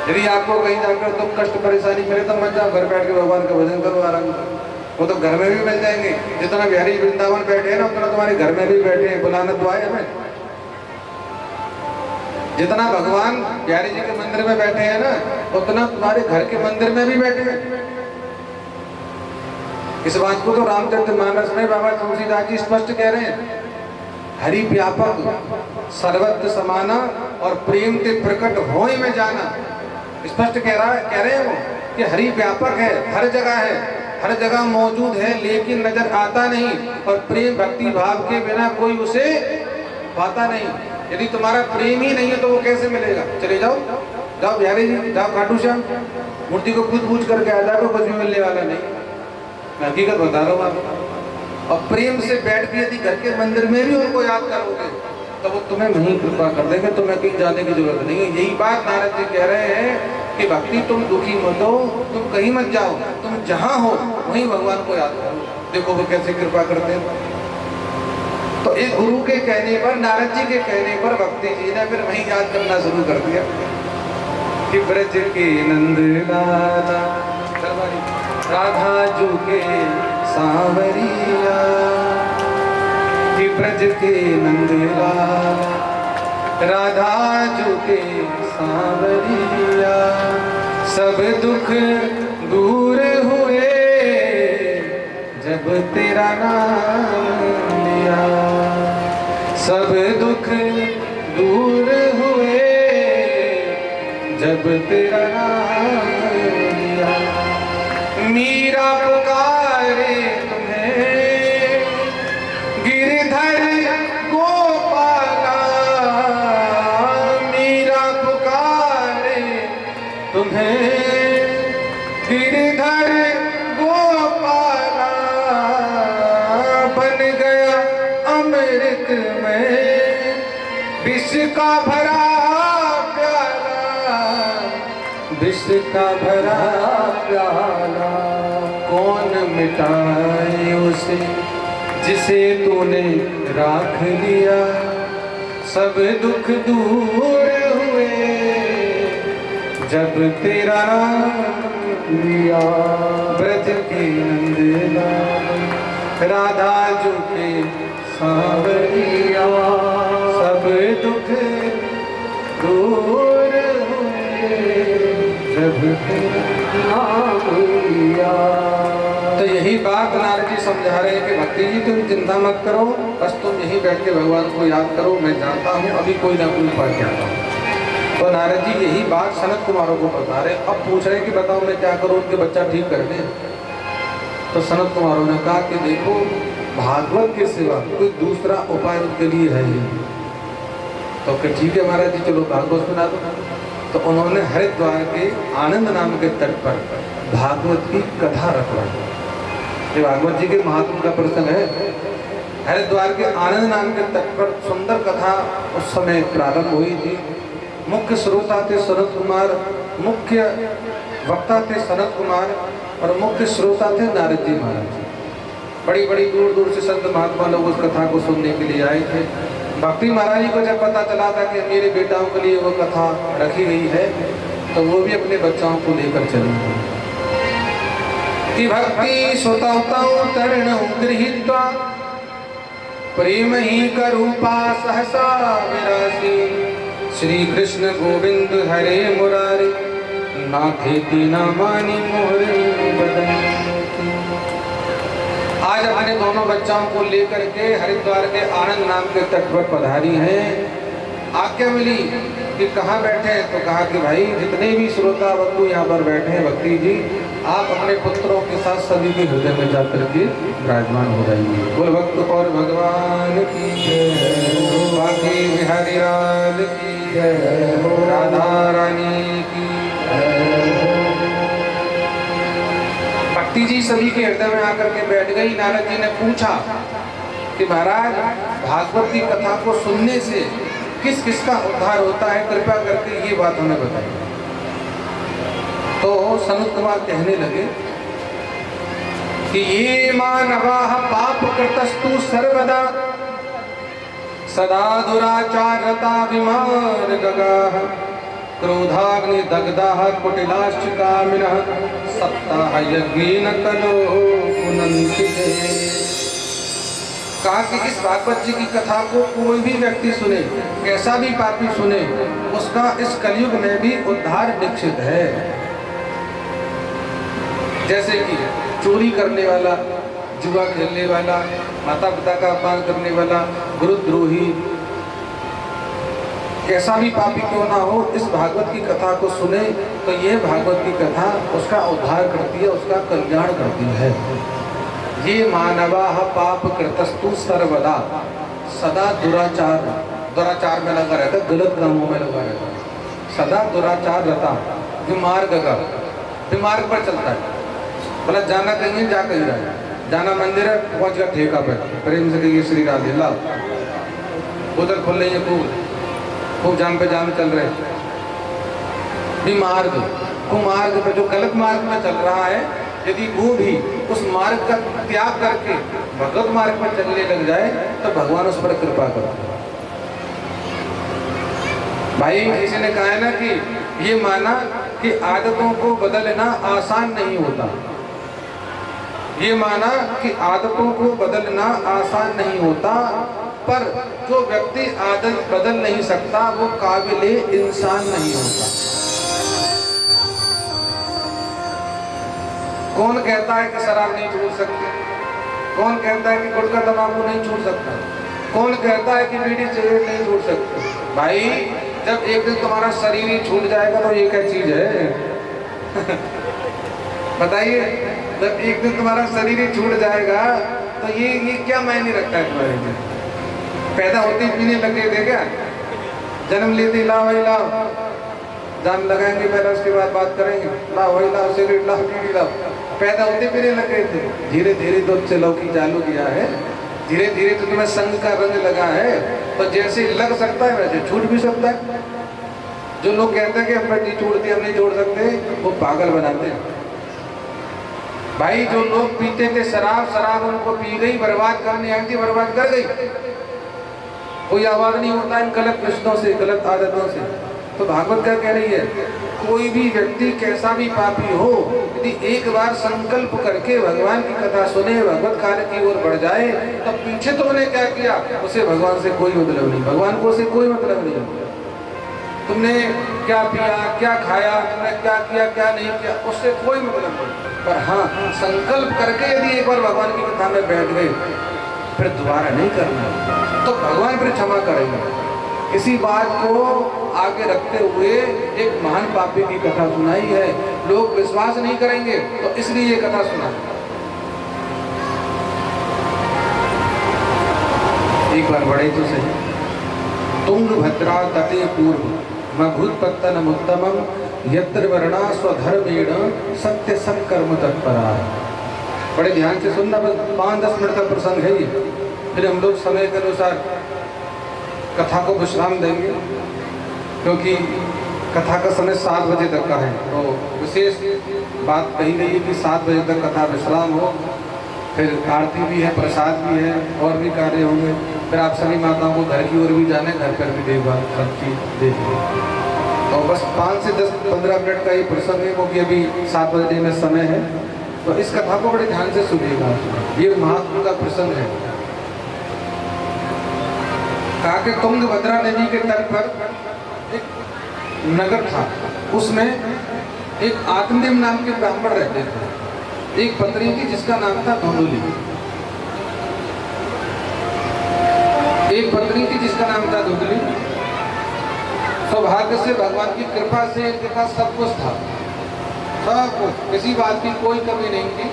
यदि आपको कहीं जाकर तो कष्ट परेशानी मिले तो मत जाओ, घर बैठ के भगवान का भजन करो, आराम करो। वो तो घर में भी मिल जाएंगे। जितना बिहारी वृंदावन बैठे हैं ना, उतना तुम्हारे घर में भी बैठे हैं, बुलाना तो आए हमें। जितना भगवान बिहारी जी के मंदिर में बैठे हैं ना, उतना तुम्हारे घर के मंदिर में भी बैठे हैं। इस बात को तो रामचरितमानस में बाबा तुलसीदास जी स्पष्ट कह रहे हैं, हरि व्यापक सर्वत्र समाना और प्रेम ते प्रकट होए में जाना। स्पष्ट कह रहे हैं वो कि हरि व्यापक है, हर जगह है, हर जगह मौजूद है, लेकिन नजर आता नहीं। और प्रेम भक्ति भाव के बिना कोई उसे पाता नहीं। यदि तुम्हारा प्रेम ही नहीं है तो वो कैसे मिलेगा? चले जाओ, जाओ बिहारी जी, जाओ खाटू श्याम, मूर्ति को पूछ पूछ करके आ जाओ, कुछ भी मिलने वाला नहीं। मैं हकीकत बता रहा हूँ आपको। और प्रेम से बैठ के यदि घर के मंदिर में भी उनको याद करोगे तो वो तुम्हें नहीं कृपा कर देंगे, तुम्हें कहीं जाने की जरूरत नहीं है। यही बात नारद जी कह रहे हैं कि भक्ति तुम दुखी मत हो, तुम कहीं मत जाओ, तुम जहाँ हो वहीं भगवान को याद करो। देखो वो कैसे कृपा करते हैं। तो एक गुरु के कहने पर, नारद जी के कहने पर भक्ति जी ने फिर वहीं याद करना शुरू कर दिया कि ब्रज के नंद लाला राधा जू के सांवरिया कि ब्रज के नंदलाल, राधा जू के सांवरिया सब दुख दूर हुए जब तेरा नाम लिया, सब दुख दूर हुए जब तेरा नाम लिया। मीरा पुकारे तुम्हें गिरधर गोपाला, मीरा पुकारे तुम्हें गिरधर गोपाला, बन गया अमृत में विष का भरा प्याला, विष का भरा प्याला कौन मिटाए उसे जिसे तूने राख लिया, सब दुख दूर हुए जब तेरा नाम लिया। ब्रज के नंदलाल, राधा जू के सांवरिया सब दुख दूर हुए जब तेरा नाम लिया। तो यही बात नारद जी समझा रहे हैं कि भक्ति जी तुम चिंता मत करो, बस तुम यहीं बैठ के भगवान को याद करो, मैं जानता हूँ अभी कोई ना कोई उपाय करता हूँ। तो नारद जी यही बात सनत कुमारों को बता रहे। अब पूछ रहे कि बताओ मैं क्या करूँ उनके बच्चा ठीक कर दें। तो सनत कुमारों ने कहा कि देखो भागवत के सिवा कोई दूसरा उपाय उनके लिए है ही। तो फिर ठीक है महाराज जी चलो भागवत सुना दो। तो उन्होंने हरिद्वार के आनंद नाम के तट पर भागवत की कथा रखवाई। ये भागवत जी के महात्म का प्रसंग है। हरिद्वार के आनंद नाम के तट पर सुंदर कथा उस समय प्रारंभ हुई थी। मुख्य श्रोता थे सनत कुमार, मुख्य वक्ता थे सनत कुमार और मुख्य श्रोता थे नारद जी महाराज जी। बड़ी बड़ी दूर दूर से संत महात्मा लोग उस कथा को सुनने के लिए आए थे। भक्ति महाराज जी को जब पता चला था कि मेरे बेटाओं के लिए वो कथा रखी गई है तो वो भी अपने बच्चों को लेकर चले कि भक्ति श्रोताओं तरण गृहीत्वा प्रेम ही करूपा सहसा विरासी, श्री कृष्ण गोविंद हरे मुरारी नाथेति नामानि मोहरे बदन। आज अपने दोनों बच्चों को लेकर के हरिद्वार के आनंद नाम के तट पर पधारी हैं। आज्ञा मिली कि कहाँ बैठे हैं, तो कहा कि भाई जितने भी श्रोता बंधु यहाँ पर बैठे हैं भक्ति जी आप अपने पुत्रों के साथ सभी के हृदय में जाकर के विराजमान हो जाइए। बोल भक्त और भगवान की जय, बाकी बिहारी लाल की जय, राधा रानी की भक्ति जी सभी के हृदय में आकर के बैठ गई। नारद जी ने पूछा कि महाराज भागवत की कथा को सुनने से किस किस का उद्धार होता है, कृपया करके ये बात हमें बताइए। तो सनत कुमार कहने लगे कि ये मानवाः पाप कृतस्तु सर्वदा सदा दुराचारता विमार गगाः क्रोधाग्नि दग्धाः कुटिलाश्च कामिनः सप्ताह यज्ञेन कलो पुनन्ति। कहा कि इस भागवत जी की कथा को कोई भी व्यक्ति सुने, कैसा भी पापी सुने, उसका इस कलयुग में भी उद्धार निश्चित है। जैसे कि चोरी करने वाला, जुआ खेलने वाला, माता पिता का अपमान करने वाला, गुरुद्रोही, कैसा भी पापी क्यों ना हो, इस भागवत की कथा को सुने तो यह भागवत की कथा उसका उद्धार करती है, उसका कल्याण करती है। ये मानवाः पाप कृतस्तु सर्वदा, सदा दुराचार में लगा रहता, गलत कामों में लगा रहता, सदा दुराचार रहता, विमार्ग पर चलता है। बोला जाना कहीं है, जा कहीं रहा, जाना मंदिर है, पहुंच गया ठेका पर, प्रेम से कहिए श्री राधे लाल, उधर खुल रही है खूब जाम पे जाम चल रहे। विमार्ग कुमार्ग पर जो गलत मार्ग में चल रहा है, यदि वो भी उस मार्ग का त्याग करके भगवत मार्ग पर चलने लग जाए तो भगवान उस पर कृपा करता है। भाई किसी ने कहा है ना कि ये माना कि आदतों को बदलना आसान नहीं होता, ये माना कि आदतों को बदलना आसान नहीं होता, पर जो व्यक्ति आदत बदल नहीं सकता वो काबिले इंसान नहीं होता। कौन कहता है कि शराब नहीं छोड़ सकते? कौन कहता है कि गुटखा तंबाकू नहीं छोड़ सकता? कौन कहता है कि बीड़ी सिगरेट नहीं छोड़ सकते? भाई जब एक दिन तुम्हारा शरीर ही छूट जाएगा तो ये क्या चीज है? बताइए, जब एक दिन तुम्हारा शरीर ही छूट जाएगा तो ये क्या मायने रखता है तुम्हारे लिए? पैदा होते ही पीने लगे थे क्या? जन्म लेते लाओ भाई लाओ, जान लगाएंगे पहले, उसके बाद बात करेंगे, लाओ भाई लाओ सिगरेट लाओ बीड़ी लाओ। पैदा होते पीने लग गए थे, धीरे धीरे दूध से लौकी चालू किया है, धीरे धीरे तो तुम्हें संग का रंग लगा है, तो जैसे लग सकता है वैसे छूट भी सकता है। जो लोग कहते हैं कि हम नहीं छोड़ते, हम नहीं छोड़ सकते, वो पागल बनाते हैं। भाई जो लोग पीते थे शराब, शराब उनको पी गई, बर्बाद करने आई थी, बर्बाद कर गई। कोई आवाज नहीं होता इन गलत रिश्तों से, गलत आदतों से। तो भागवत क्या कह रही है? कोई भी व्यक्ति कैसा भी पापी हो, यदि एक बार संकल्प करके भगवान की कथा सुने, भगवत कार्य की ओर बढ़ जाए, तो पीछे तुमने क्या किया उसे भगवान से कोई मतलब नहीं, भगवान को उसे कोई मतलब नहीं। तुमने क्या पिया, क्या खाया, तुमने क्या किया, क्या नहीं किया, उससे कोई मतलब नहीं। पर हाँ, संकल्प करके यदि एक बार भगवान की कथा में बैठ गए, फिर दोबारा नहीं करना, तो भगवान फिर क्षमा करेंगे। इसी बात को आगे रखते हुए एक महान पापी की कथा सुनाई है। लोग विश्वास नहीं करेंगे तो इसलिए ये कथा सुना। एक बार बड़े तो सही। तुंगभद्रा तटे पूर्व मभूत्पत्तनम उत्तमम यत्र वर्णा स्वधर्मेण सत्य सत्कर्म तत्परा। बड़े ध्यान से सुनना, बस 5-10 मिनट का प्रसंग है ये, फिर हम लोग समय के अनुसार कथा को विश्राम देंगे, क्योंकि कथा का समय 7 बजे तक का है। तो विशेष बात कही गई है कि 7 बजे तक कथा विश्राम हो, फिर आरती भी है, प्रसाद भी है, और भी कार्य होंगे। फिर आप सभी माताओं को घर की ओर भी जाने, घर पर भी देखभाल सब चीज देखिए। तो बस 5 से 10-15 मिनट का ये प्रसंग है, क्योंकि अभी 7 बजे में समय है। तो इस कथा को बड़े ध्यान से सुनिएगा, ये महात्मा का प्रसंग है। कहा कि तुंगभद्रा नदी के तट पर एक नगर था, उसमें एक आत्मदेव नाम के ब्राह्मण रहते थे। एक पत्नी थी जिसका नाम था धुंधुली, एक पत्नी थी जिसका नाम था धुंधुली। सौभाग्य से, भगवान की कृपा से इनके पास सब कुछ था, सब कुछ, किसी बात की कोई कमी नहीं थी।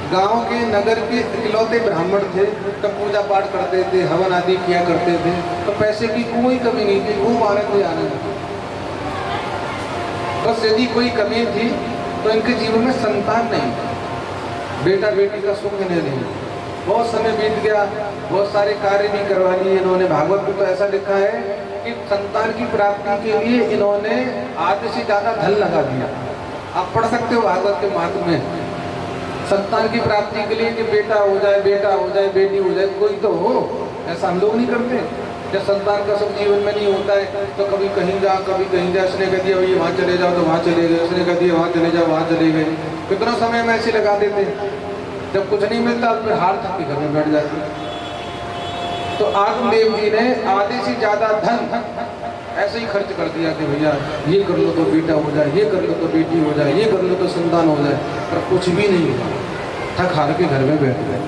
गांव के, नगर के इकलौते ब्राह्मण थे, तब पूजा पाठ करते थे, हवन आदि किया करते थे, तो पैसे की कोई कमी नहीं थी, घूम आ रहे कोई आने नहीं। बस यदि कोई कमी थी तो इनके जीवन में संतान नहीं, बेटा बेटी का सुख नहीं। बहुत समय बीत गया, बहुत सारे कार्य भी करवा लिए इन्होंने। भागवत में तो ऐसा लिखा है कि संतान की प्राप्ति के लिए इन्होंने आधे से ज्यादा धन लगा दिया। आप पढ़ सकते हो भागवत के मार्ग में, संतान की प्राप्ति के लिए कि बेटा हो जाए, बेटा हो जाए, बेटी हो जाए, कोई तो हो। ऐसा हम लोग नहीं करते। जब संतान का सुख जीवन में नहीं होता है तो कभी कहीं जा, कभी कहीं जा। इसने कह दिया भैया वहाँ चले जाओ तो वहाँ चले गए, उसने कह दिया वहाँ चले जाओ वहाँ चले गए। कितना समय में ऐसे लगा देते, जब कुछ नहीं मिलता फिर हार थक के घर में बैठ जाते। तो आत्मदेव जी ने आधे से ज्यादा धन ऐसे ही खर्च कर दिया कि भैया ये कर लो तो बेटा हो जाए, ये कर लो तो बेटी हो जाए, ये कर लो तो संतान हो जाए, पर कुछ भी नहीं हुआ। थक हार के घर में बैठ गए।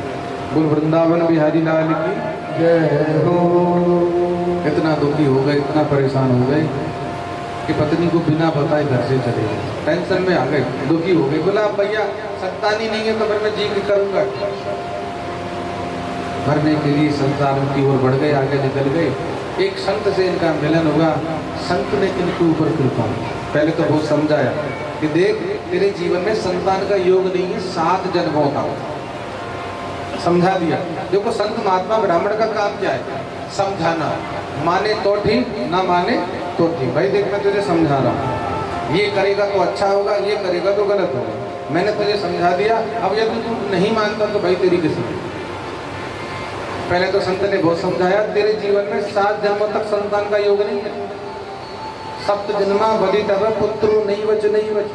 बोल वृंदावन बिहारी लाल की जय हो। इतना दुखी हो गए, इतना परेशान हो गए कि पत्नी को बिना बताए घर से चले गए। टेंशन में आ गए, दुखी हो गए। बोला भैया संतान ही नहीं है तो फिर मैं जी करूँगा। भरने के लिए संसार की ओर बढ़ गए, आगे निकल गए। एक संत से इनका मिलन हुआ। संत ने इनके ऊपर कृपा, पहले तो बहुत समझाया कि देख तेरे जीवन में संतान का योग नहीं है, 7 जन्मों का समझा दिया। देखो संत महात्मा ब्राह्मण का काम क्या है? समझाना, माने तो ठीक, ना माने तो ठीक। भाई देख मैं तुझे समझा रहा हूँ, ये करेगा तो अच्छा होगा, ये करेगा तो गलत होगा। मैंने तुझे समझा दिया, अब यदि तू नहीं मानता तो भाई तेरी किस्मत। पहले तो संत ने बहुत समझाया, तेरे जीवन में 7 जन्मों तक संतान का योग नहीं है। सप्त जन्मा वदितव पुत्रो नहीं वच नहीं वच।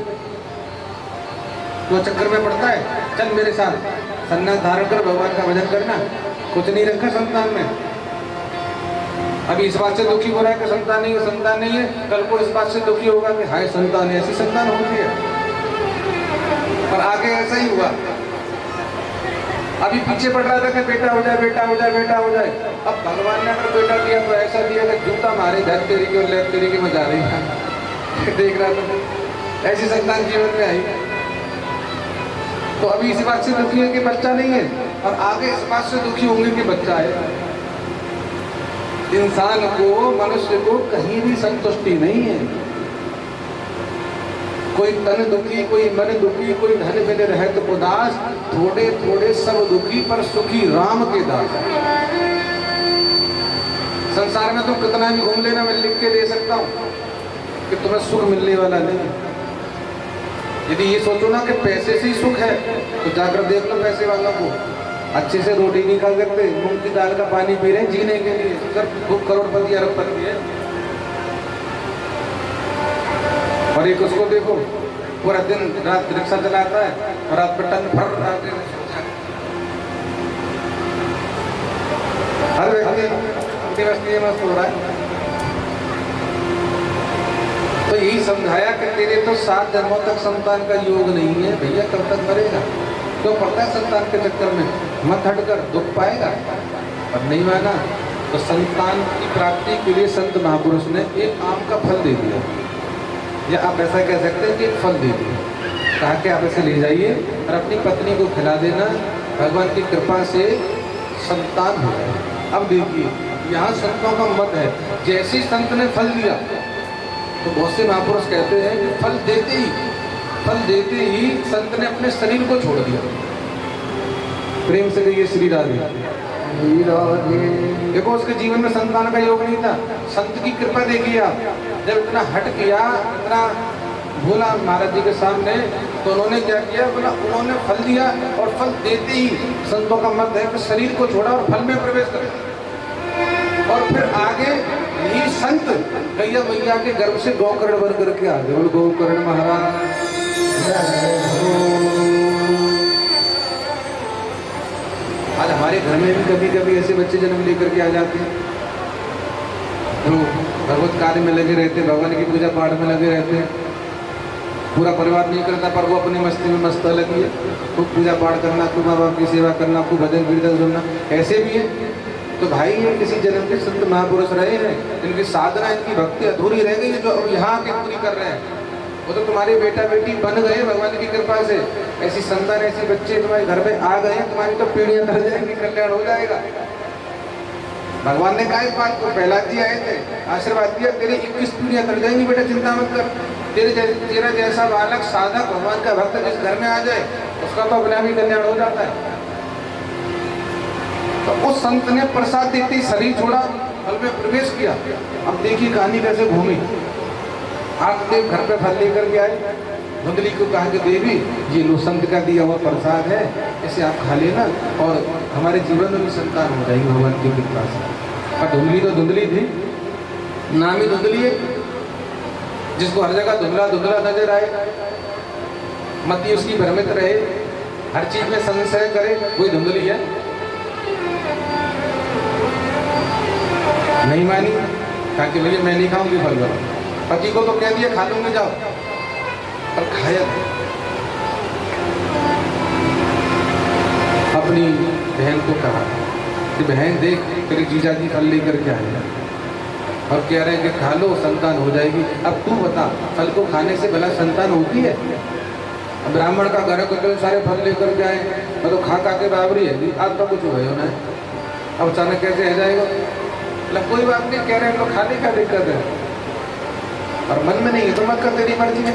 तो चक्कर में पड़ता है, चल मेरे साथ सन्यास धारण कर भगवान का भजन करना, कुछ नहीं रखा संतान में। अभी इस बात से दुखी हो रहा है कि संतान नहीं है, संतान नहीं है, कल को इस बात से दुखी होगा कि हाय संतान है। ऐसी संतान होती है, पर आगे ऐसा ही हुआ। अभी पीछे पड़ रहा था कि बेटा हो जाए, बेटा हो जाए, बेटा हो जाए। अब भगवान ने अगर बेटा दिया तो ऐसा दिया कि जूता मारे धर तेरी की और ले तेरी की मजा रही है। देख रहा था ऐसी संतान जीवन में आई। तो अभी इस बात से दुखी है कि बच्चा नहीं है, और आगे इस बात से दुखी होंगे कि बच्चा है। इंसान को, मनुष्य को कहीं भी संतुष्टि नहीं है। कोई तन दुखी, कोई मन दुखी, कोई धन बिन रहे तो उदास, थोड़े थोड़े सब दुखी पर सुखी राम के दास। संसार में तुम कितना भी घूम लेना, मैं लिख के दे सकता हूं कि तुम्हें सुख मिलने वाला नहीं। यदि ये सोचो ना कि पैसे से ही सुख है, तो जाकर देख लो पैसे वालों को, अच्छे से रोटी नहीं खा सकते, मूंग की दाल का पानी पी रहे हैं जीने के लिए। सिर्फ वो करोड़पति अरबपति है। और एक उसको देखो, पूरा दिन रात रिक्शा चलाता है और रात में टन भर हर व्यक्ति मस्त हो रहा है। तो यही समझाया कि तेरे तो 7 जन्मों तक संतान का योग नहीं है भैया, कब तक मरेगा? क्यों पड़ता है संतान के चक्कर में? मत हटकर, दुख पाएगा। और नहीं माना तो संतान की प्राप्ति के लिए संत महापुरुष ने एक आम का फल दे दिया, या आप ऐसा कह सकते हैं कि एक फल दे दिया। कहा कि आप इसे ले जाइए और अपनी पत्नी को खिला देना, भगवान की कृपा से संतान हो जाए। अब देखिए यहाँ संतों का मत है, जैसे संत ने फल दिया तो बहुत से महापुरुष कहते हैं कि फल देते ही संत ने अपने शरीर को छोड़ दिया। प्रेम से कहिए श्री राधे। देखो उसके जीवन में संतान का योग नहीं था। संत की कृपा देखिए आप, जब इतना हट किया, इतना बोला महाराज जी के सामने, तो उन्होंने क्या किया? बोला उन्होंने फल दिया और फल देते ही संतों का मत है कि शरीर को छोड़ा और फल में प्रवेश कर। और फिर आगे यही संत गैया मैया के गर्भ से गौकर्ण बन करके आ गए। गौकर्ण महाराज आज हमारे घर में भी कभी कभी ऐसे बच्चे जन्म लेकर के आ जाते हैं जो भगवत कार्य में लगे रहते हैं, भगवान की पूजा पाठ में लगे रहते हैं। पूरा परिवार नहीं करता, पर वो अपनी मस्ती में मस्त लगी है। खूब पूजा पाठ करना, खूब माँ बाप की सेवा करना, खूब भजन कीर्तन सुनना, ऐसे भी है। तो भाई ये किसी जन्म के संत महापुरुष रहे हैं, इनकी साधना, इनकी भक्ति अधूरी रह गई है, जो अब यहाँ के पूरी कर रहे हैं। वो तो तुम्हारे बेटा बेटी बन गए भगवान की कृपा से। ऐसी संतान, ऐसी बच्चे तुम्हारे घर में आ गए, तुम्हारी तो पीढ़ियां कर जाएंगी, कल्याण हो जाएगा। भगवान ने कहा इस बात को, प्रहलाद जी आए थे, आशीर्वाद दिया, तेरी 21 पीढ़ियां कर जाएंगी बेटा, चिंता मत कर। तेरा जैसा बालक साधक भगवान का भक्त जिस घर में आ जाए उसका तो अपना भी कल्याण हो जाता है। तो उस संत ने प्रसाद देते ही शरीर छोड़ा, फल में प्रवेश किया। अब देखिए कहानी कैसे घूमी। आप देव घर पे फल लेकर के आए, धुंधली को कहा कि देवी ये लो संत का दिया हुआ प्रसाद है, इसे आप खा लेना और हमारे जीवन में भी संतान हो जाएगी भगवान की कृपा से। और धुंधली तो धुंधली थी, नाम ही धुंधली है, जिसको हर जगह धुंधला धुंधला नजर आए, मति उसकी भ्रमित रहे, हर चीज में संशय करे, वही धुंधली है। नहीं मानी, कहा कि भैया मैं नहीं खाऊंगी फल वाला। पति को तो कह दिया खा लूंगी जाओ, पर खाया। अपनी बहन को कहा कि बहन देख तेरे जीजा जी फल लेकर के आए और कह रहे हैं कि खा लो संतान हो जाएगी। अब तू बता, फल को खाने से भला संतान होती है? ब्राह्मण का घर को सारे फल लेकर के आए, मैं तो खा के बाबरी है, आज तो कुछ हुआ ना, अब अचानक कैसे रह जाएगा? कोई बात नहीं, कह रहे हैं लोग, खाने का दिक्कत है और मन में नहीं है तो मत कर, तेरी मर्जी है।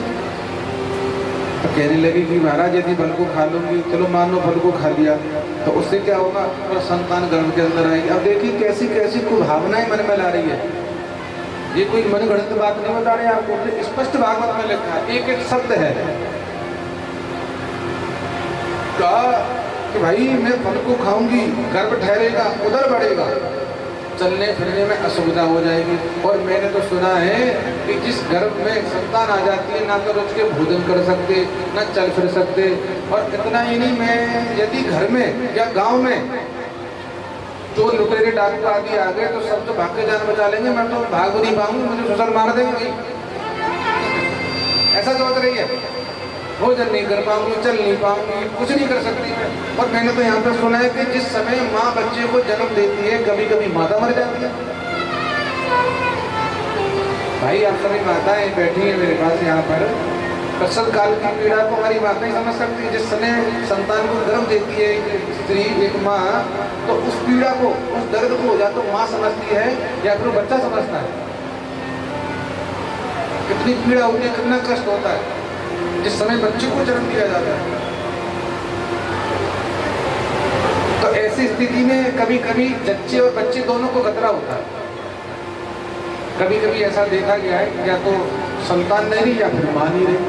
तो कहने लगी कि महाराज यदि फल को खा लूंगी, चलो मान लो फल को खा लिया, तो उससे क्या होगा? और संतान गर्भ के अंदर आएगी। अब देखिए कैसी कैसी कुछ भावनाएं मन में ला रही है। ये कोई मनगढ़ंत बात नहीं बता रहे आपको, स्पष्ट भागवत में लिखा है, एक एक शब्द है। कहा कि भाई मैं फल को खाऊंगी, गर्भ ठहरेगा, उधर बढ़ेगा, चलने फिरने में असुविधा हो जाएगी। और मैंने तो सुना है कि जिस गर्भ में संतान आ जाती है ना तो रोज के भोजन कर सकते, ना चल फिर सकते। और इतना ही नहीं, मैं यदि घर में या गांव में जो लुटेरे डाकू आदि आ गए तो सब तो भाग के जान बचा लेंगे, मैं तो भाग नहीं पाऊंगा, मुझे ससुर मार देंगे। ऐसा सोच रही है, भोजन नहीं कर पाऊंगी, चल नहीं पाऊंगी, कुछ नहीं कर सकती मैं। और मैंने तो यहाँ पर सुना है कि जिस समय माँ बच्चे को जन्म देती है कभी कभी माता मर जाती है। भाई आप सभी माताएं बैठी हैं मेरे पास यहाँ पर, प्रसव काल की पीड़ा को हमारी माता ही समझ सकती है। जिस समय संतान को जन्म देती है एक स्त्री, एक माँ, तो उस पीड़ा को, उस दर्द को या तो माँ समझती है या फिर बच्चा समझता है। कितनी पीड़ा होती है, कितना कष्ट होता है जिस समय बच्चे को जन्म दिया जाता है। तो ऐसी स्थिति में कभी कभी जच्चे और बच्चे दोनों को खतरा होता है। कभी कभी ऐसा देखा गया है या तो संतान नहीं रही या फिर मां नहीं रही।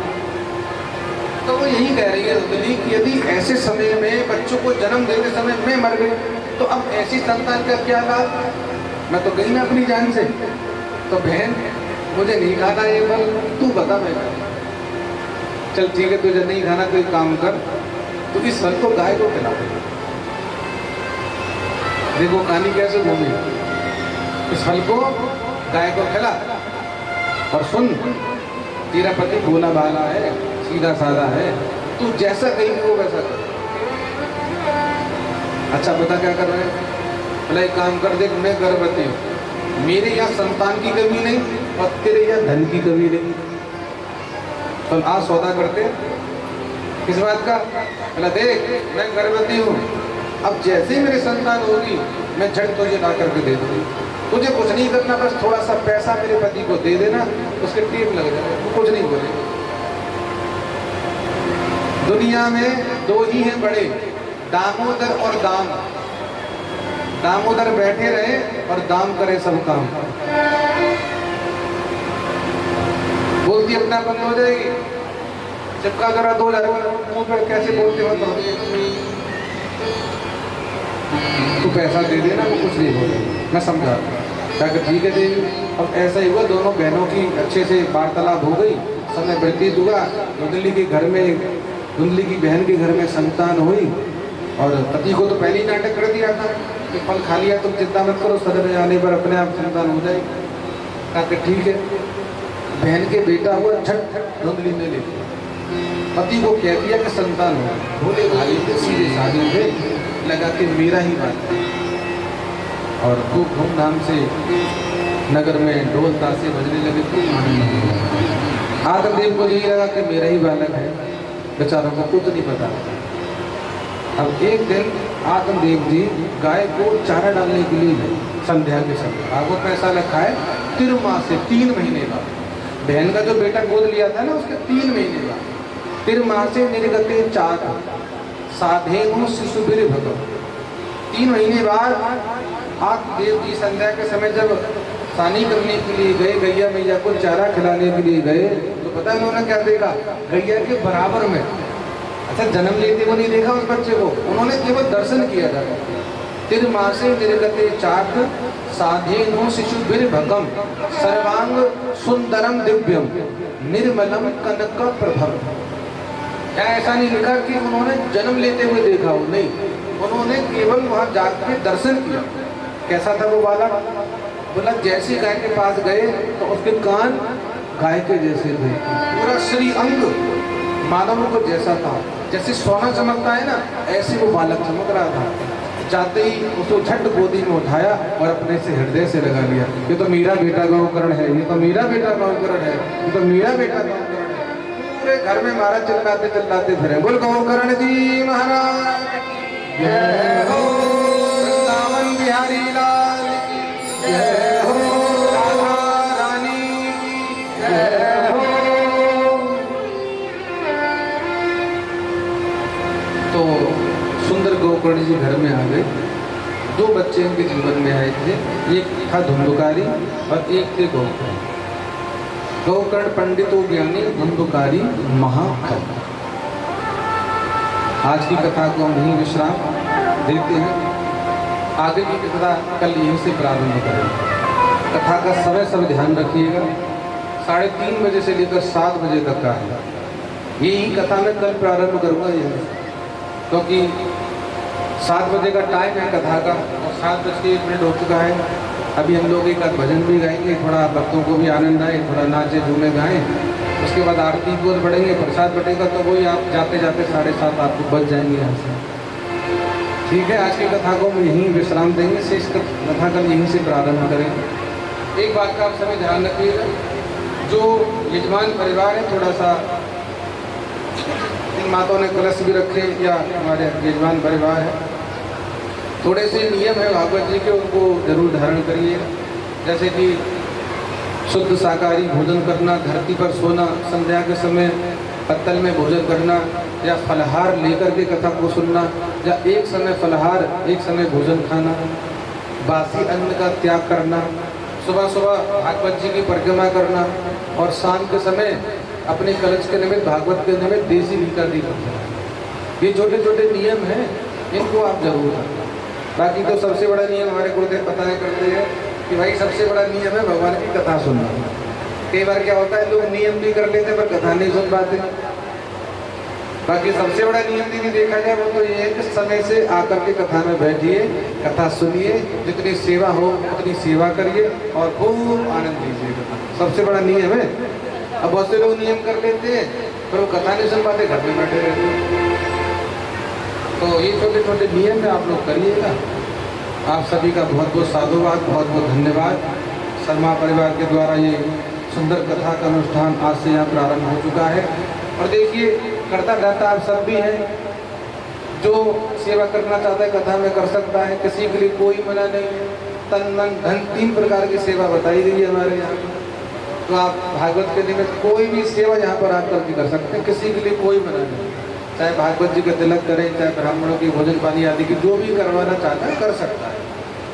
तो वो यही कह रही है रुदली कि यदि ऐसे समय में बच्चों को जन्म देते समय मैं मर गई तो अब ऐसी संतान का क्या लाभ। मैं तो गई ना अपनी जान से। तो बहन मुझे नहीं खाना ये फल, तू बता मैं चल ठीक है, तुझे नहीं खाना तो एक काम कर, तू इस फल को गाय को खिला दे। देखो कहानी कैसे घूमी। इस फल को गाय को खिला और सुन, तेरा पति भोला भाला है, सीधा साधा है, तू जैसा कहेगी वो वैसा कर। अच्छा बता क्या कर रहे हैं। बोला एक काम कर, देख मैं गर्भवती हूँ, मेरे यहाँ संतान की कमी नहीं और तेरे यहाँ धन की कमी नहीं, तो आज सौदा करते किस बात का। बोला देख मैं गर्भवती हूँ, अब जैसे ही मेरी संतान होगी मैं झट तुझे ला करके दे दूँगी, तुझे कुछ नहीं करना, बस थोड़ा सा पैसा मेरे पति को दे देना, उसके टीम लग जाए, वो कुछ नहीं बोले। दुनिया में दो ही हैं बड़े, दामोदर और दाम। दामोदर बैठे रहे और दाम करे सब काम। बोलती अपना बंद हो जाएगी, चिपका जरा 2000 मुंह पर कैसे बोलते हो तो पैसा दे देना, वो कुछ नहीं बोले, मैं समझा क्या ठीक है देवी। अब ऐसा ही हुआ, दोनों बहनों की अच्छे से वार्तालाप हो गई, समय व्यतीत हुआ। धुंधली के घर में, धुंधली की बहन के घर में संतान हुई और पति को तो पहले ही नाटक कर दिया था कि फल खा लिया, तुम चिंता मत करो, सदर में जाने पर अपने आप संतान हो जाएगी। कहा ठीक है। बहन के बेटा हुआ, झट धुंधली ने ले लिया, पति को कह दिया कि संतान हो। भोले भाले के सीधे शादी में लगा कि मेरा ही बात है और खूब धूमधाम से नगर में ढोल ताशे बजने लगे, खूब आनंद। आत्मदेव को यही लगा कि मेरा ही बालक है, बेचारों को कुछ नहीं पता। अब एक दिन आत्मदेव जी गाय को चारा डालने के लिए गए संध्या के समय। भागवत में ऐसा लिखा है तिरुमासे 3 महीने बाद, बहन का जो बेटा गोद लिया था ना उसके 3 महीने बाद, तिरुमासे निर्गते चार साधेनु शिशुभिर भगव। 3 महीने बाद आत्मदेव जी संध्या के समय जब सानी करने के लिए गए, गैया मैया को चारा खिलाने के लिए गए, तो पता है उन्होंने क्या देखा। गैया के बराबर में, अच्छा जन्म लेते वो नहीं देखा उस बच्चे को, उन्होंने केवल दर्शन किया था। तिरुमासे निर्गते चाक साधेनु शिशुभिर भगम सर्वांग सुंदरम दिव्यम निर्मलम कनक प्रभम। क्या ऐसा नहीं लिखा कि उन्होंने जन्म लेते हुए देखा हो, नहीं, उन्होंने केवल वहां जाकर दर्शन किया। कैसा था वो बालक। बोला जैसे गाय के पास गए तो उसके कान गाय के जैसे थे, पूरा श्री अंग मानव को जैसा था, जैसे सोना चमकता है ना, ऐसे वो बालक चमक रहा था। जाते ही उसको झट गोदी में उठाया और अपने से हृदय से लगा लिया। ये तो मेरा बेटा गौकर्ण है, ये तो मेरा बेटा गौकर्ण है, ये तो मेरा बेटा गौकर्ण है। पूरे घर में महाराज चिल्लाते चिल्लाते फिरे, बोल गौकर्ण जी महाराज जय हो, वृंदावन बिहारी लाल जय हो, राधा रानी जय हो। तो सुंदर गौकर्ण जी घर में आ गए। 2 बच्चे उनके जीवन में आए थे, एक था धुंधुकारी और एक थे गौकर्ण। गौकर्ण पंडितों ज्ञानी, धुंधुकारी महाफल। आज की कथा को हम यहीं विश्राम देते हैं। आगे की कथा कल यहीं से प्रारंभ करेंगे। कथा का समय सब ध्यान रखिएगा, 3:30 बजे से लेकर 7 बजे तक का है। यही कथा मैं कल प्रारंभ करूँगा यहीं, क्योंकि 7 बजे का टाइम है कथा का और 7:01 हो चुका है। अभी हम लोग एक भजन भी गाएंगे, थोड़ा भक्तों को भी आनंद आए, थोड़ा नाचे झूमे गाएं। उसके बाद आरती को बढ़ेंगे, प्रसाद बटेगा, तो वही आप जाते जाते 7:30 आपको बच जाएंगे यहाँ से। ठीक है, आज की कथा को हम यहीं विश्राम देंगे, शेष कथा कल यहीं से प्रारंभ करेंगे। एक बात का आप सभी ध्यान रखिएगा, जो यजमान परिवार है, थोड़ा सा इन माताओं ने कलश भी रखे या हमारे यजमान परिवार है, थोड़े से नियम है भागवत जी के, उनको जरूर धारण करिए। जैसे कि शुद्ध शाकाहारी भोजन करना, धरती पर सोना, संध्या के समय पत्तल में भोजन करना, या फलहार लेकर के कथा को सुनना, या एक समय फलहार एक समय भोजन खाना, बासी अन्न का त्याग करना, सुबह सुबह भागवत जी की परिक्रमा करना, और शाम के समय अपने कलश के निमित्त, भागवत के निमित्त देसी घी का दीप रखना। ये छोटे छोटे नियम हैं, इनको आप जरूर करें। बाकी तो सबसे बड़ा नियम हमारे गुरुदेव बताया करते हैं कि भाई सबसे बड़ा नियम है भगवान की कथा सुनना। कई बार क्या होता है, लोग नियम भी कर लेते हैं पर कथा नहीं सुन पाते। बाकी सबसे बड़ा नियम यदि देखा जाए वो तो ये है कि समय से आकर के कथा में बैठिए, कथा सुनिए, जितनी सेवा हो उतनी सेवा करिए और खूब आनंद लीजिए। सबसे बड़ा नियम है। अब बहुत से लोग नियम कर लेते हैं पर वो कथा नहीं सुन पाते, घर में बैठे रहते हैं। तो ये छोटे छोटे नियम में आप लोग करिएगा। आप सभी का बहुत बहुत साधुवाद, बहुत बहुत धन्यवाद। शर्मा परिवार के द्वारा ये सुंदर कथा का अनुष्ठान आज से यहाँ प्रारंभ हो चुका है। और देखिए, करता रहता आप सब भी हैं, जो सेवा करना चाहता है कथा में कर सकता है, किसी के लिए कोई मना नहीं है। तन मन धन 3 प्रकार की सेवा बताई गई है हमारे यहाँ। तो आप भागवत के निमित्त कोई भी सेवा यहाँ पर आप करके कर सकते हैं, किसी के लिए कोई मना नहीं। चाहे भागवत जी का तिलक करें, चाहे ब्राह्मणों की भोजन पानी आदि की जो भी करवाना चाहता है कर सकता है,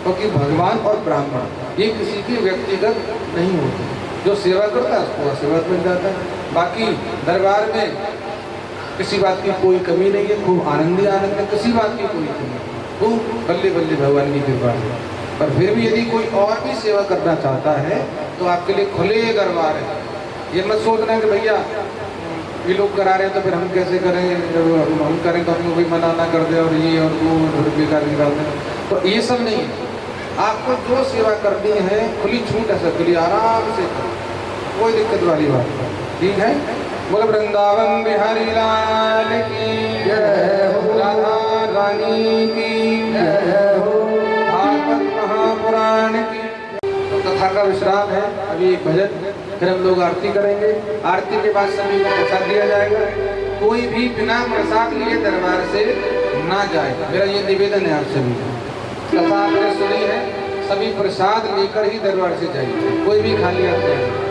क्योंकि भगवान और ब्राह्मण ये किसी की व्यक्तिगत नहीं होती। जो सेवा करता है उसको आशीर्वाद मिल जाता है। बाकी दरबार में किसी बात की कोई कमी नहीं है, खूब आनंद ही आनंद है, किसी बात की कोई कमी नहीं, खूब बल्ले बल्ले भगवान की कृपा है। पर फिर भी यदि कोई और भी सेवा करना चाहता है तो आपके लिए खुले दरबार है। ये मत सोचना कि भैया ये लोग करा रहे हैं तो फिर हम कैसे करेंगे, जब हम करें तो हमको भी मना ना कर दे और ये और वो बेकार की बात है। तो ये सब नहीं है। आपको जो सेवा करनी है खुली छूट है, सब खुली आराम से, कोई दिक्कत वाली बात नहीं। ठीक है। बोल वृंदावन बिहारी लाल की जय हो, राधा रानी की जय हो, भागवत महापुराण की। तो कथा का विश्राम है, अभी एक भजन, फिर हम लोग आरती करेंगे। आरती के बाद सभी को प्रसाद दिया जाएगा। कोई भी बिना प्रसाद लिए दरबार से ना जाए, मेरा ये निवेदन है आप सभी को। कथा आपने सुनी है, सभी प्रसाद लेकर ही दरबार से जाइए, कोई भी खाली हाथ जाए।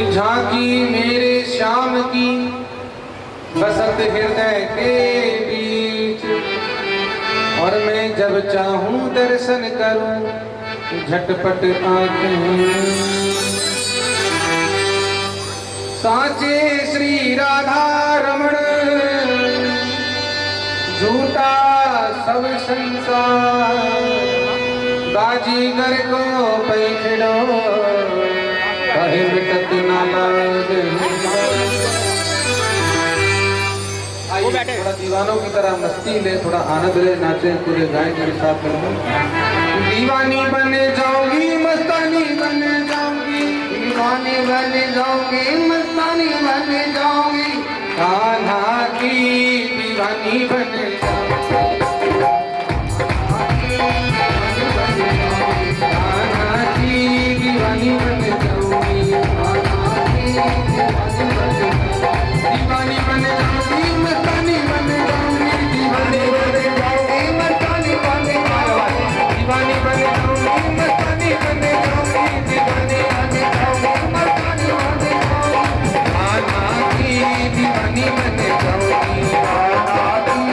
झांकी मेरे श्याम की बसत हृदय के बीच, और मैं जब चाहूं दर्शन करूं झटपट आंखें। साचे श्री राधा रमण झूठा सब संसार, बाजीगर को पैठड़ो कहे मिटत ना लाज। थोड़ा दीवानों की तरह मस्ती ले, थोड़ा आनंद ले, नाचे पूरे गाएं मेरे साथ में। दीवानी बने जाऊंगी, मस्तानी बने जाऊंगी, दीवानी बने जाऊंगी, मस्तानी बने जाऊंगी, कान्हा की दीवानी बने जाऊंगी, कान्हा की दीवानी बने जाऊंगी, कान्हा की दीवानी बने जाऊंगी, दीवानी बने जाऊंगी, मस्तानी बने जाऊंगी, दीवानी बने जाऊंगी, मस्तानी बने जाऊंगी, दीवानी बने जाऊंगी, मस्तानी बने जाऊंगी, दीवानी बने जाऊंगी, मस्तानी बने जाऊंगी, कान्हा की दीवानी बने जाऊंगी, कान्हा की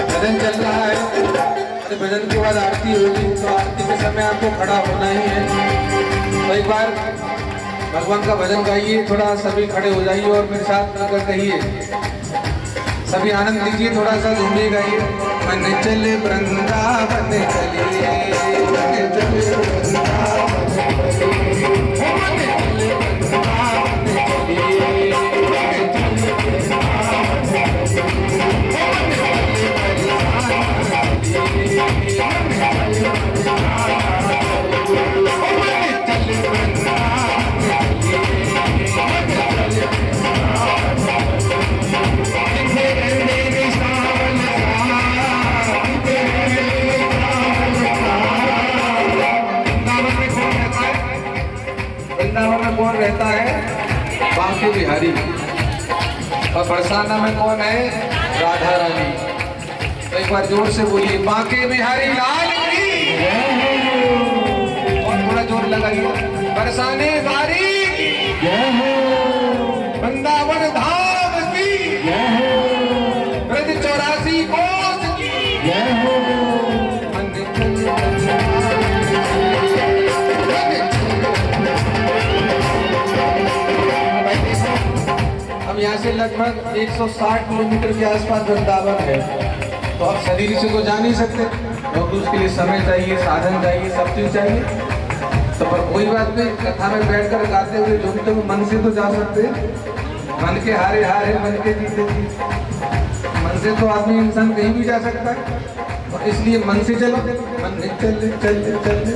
भजन चल रहा है, तो भजन के बाद आरती होगी, तो आरती के समय आपको खड़ा होना ही है। तो एक बार भगवान का भजन गाइए, थोड़ा सभी खड़े हो जाइए और मेरे साथ मिलकर कहिए, सभी आनंद लीजिए, थोड़ा सा झूमिए गाइए। मन चले वृंदावन चलिए, मन चले वृंदावन चलिए, मन चले वृंदावन चलिए, मन चले वृंदावन वृंदावन में कौन रहता है? बांके बिहारी। और बरसाना में कौन है? राधा रानी। तो एक बार जोर से बोलिए, बांके बिहारी लाल की। और थोड़ा जोर लगाइए, बरसाने वारी वृंदावन धाम की, ब्रज 84 कोस की। अब यहाँ से लगभग 160 किलोमीटर के आसपास वृंदावन है। तो आप शरीर से तो जा नहीं सकते, क्योंकि उसके लिए समय चाहिए, साधन चाहिए, सब चीज चाहिए। तो पर कोई बात नहीं, कथा में बैठकर गाते हुए झूमते हुए मन से तो जा सकते हैं। मन के हारे हारे, मन के जीते जीते। मन से तो आदमी इंसान कहीं भी जा सकता है, और इसलिए मन से चलो, मन से चले चले चले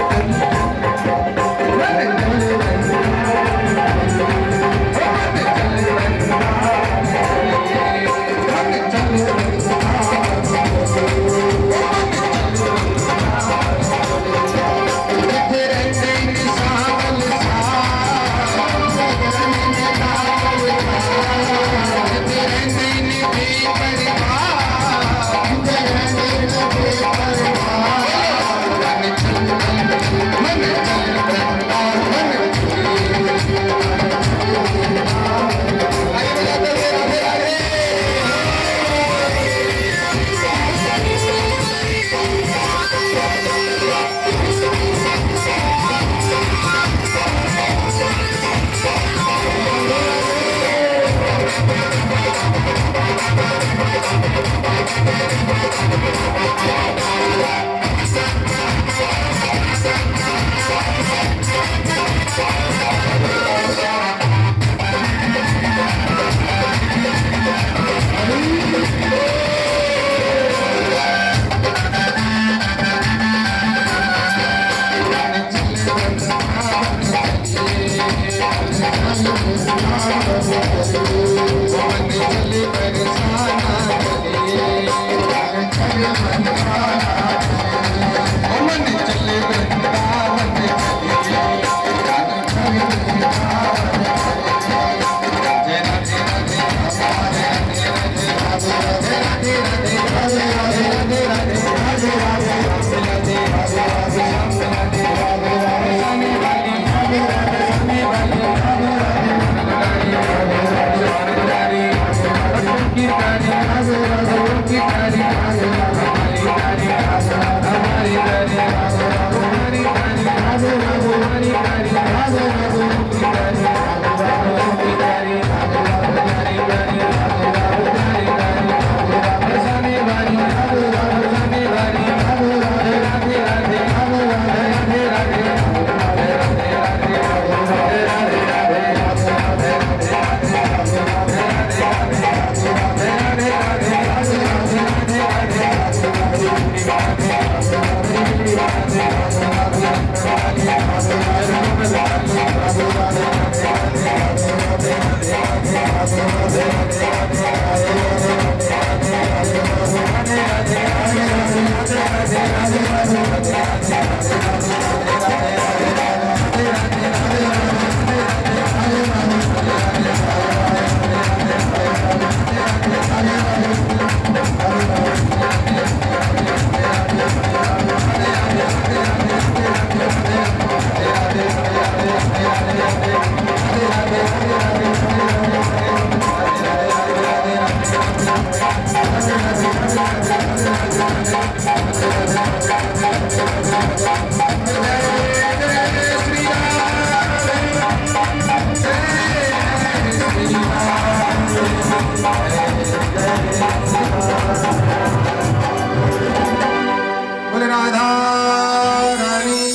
रानी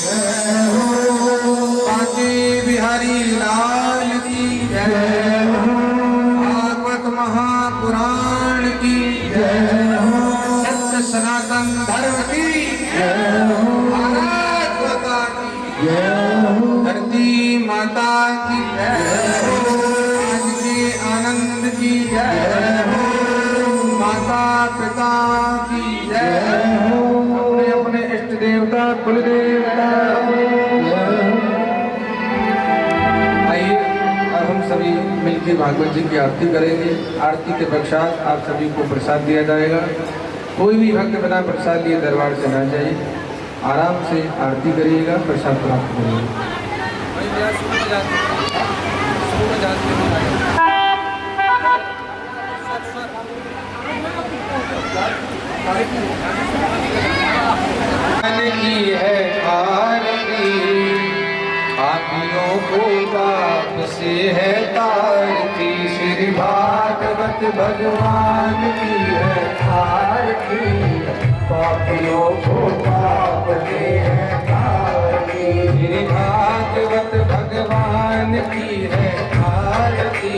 जय हो, बांके बिहारी लाल की जय हो, भागवत महापुराण की जय हो, सत्य सनातन धर्म की जय हो, भारत माता की जय हो, धरती माता की जय हो, आज के आनंद की जय हो, माता पिता की जय हो, अपने अपने इष्ट देवता कुल देवता। आइए अब हम सभी मिलकर भागवत जी की आरती करेंगे। आरती के पश्चात आप सभी को प्रसाद दिया जाएगा। कोई भी भक्त बिना प्रसाद लिए दरबार से ना जाए, आराम से आरती करिएगा, प्रसाद प्राप्त करिएगा। की है आरती, पापियों को पाप से है तारती, श्री भागवत भगवान की है आरती, पापियों को पाप से है तारती, श्री भागवत भगवान की है आरती,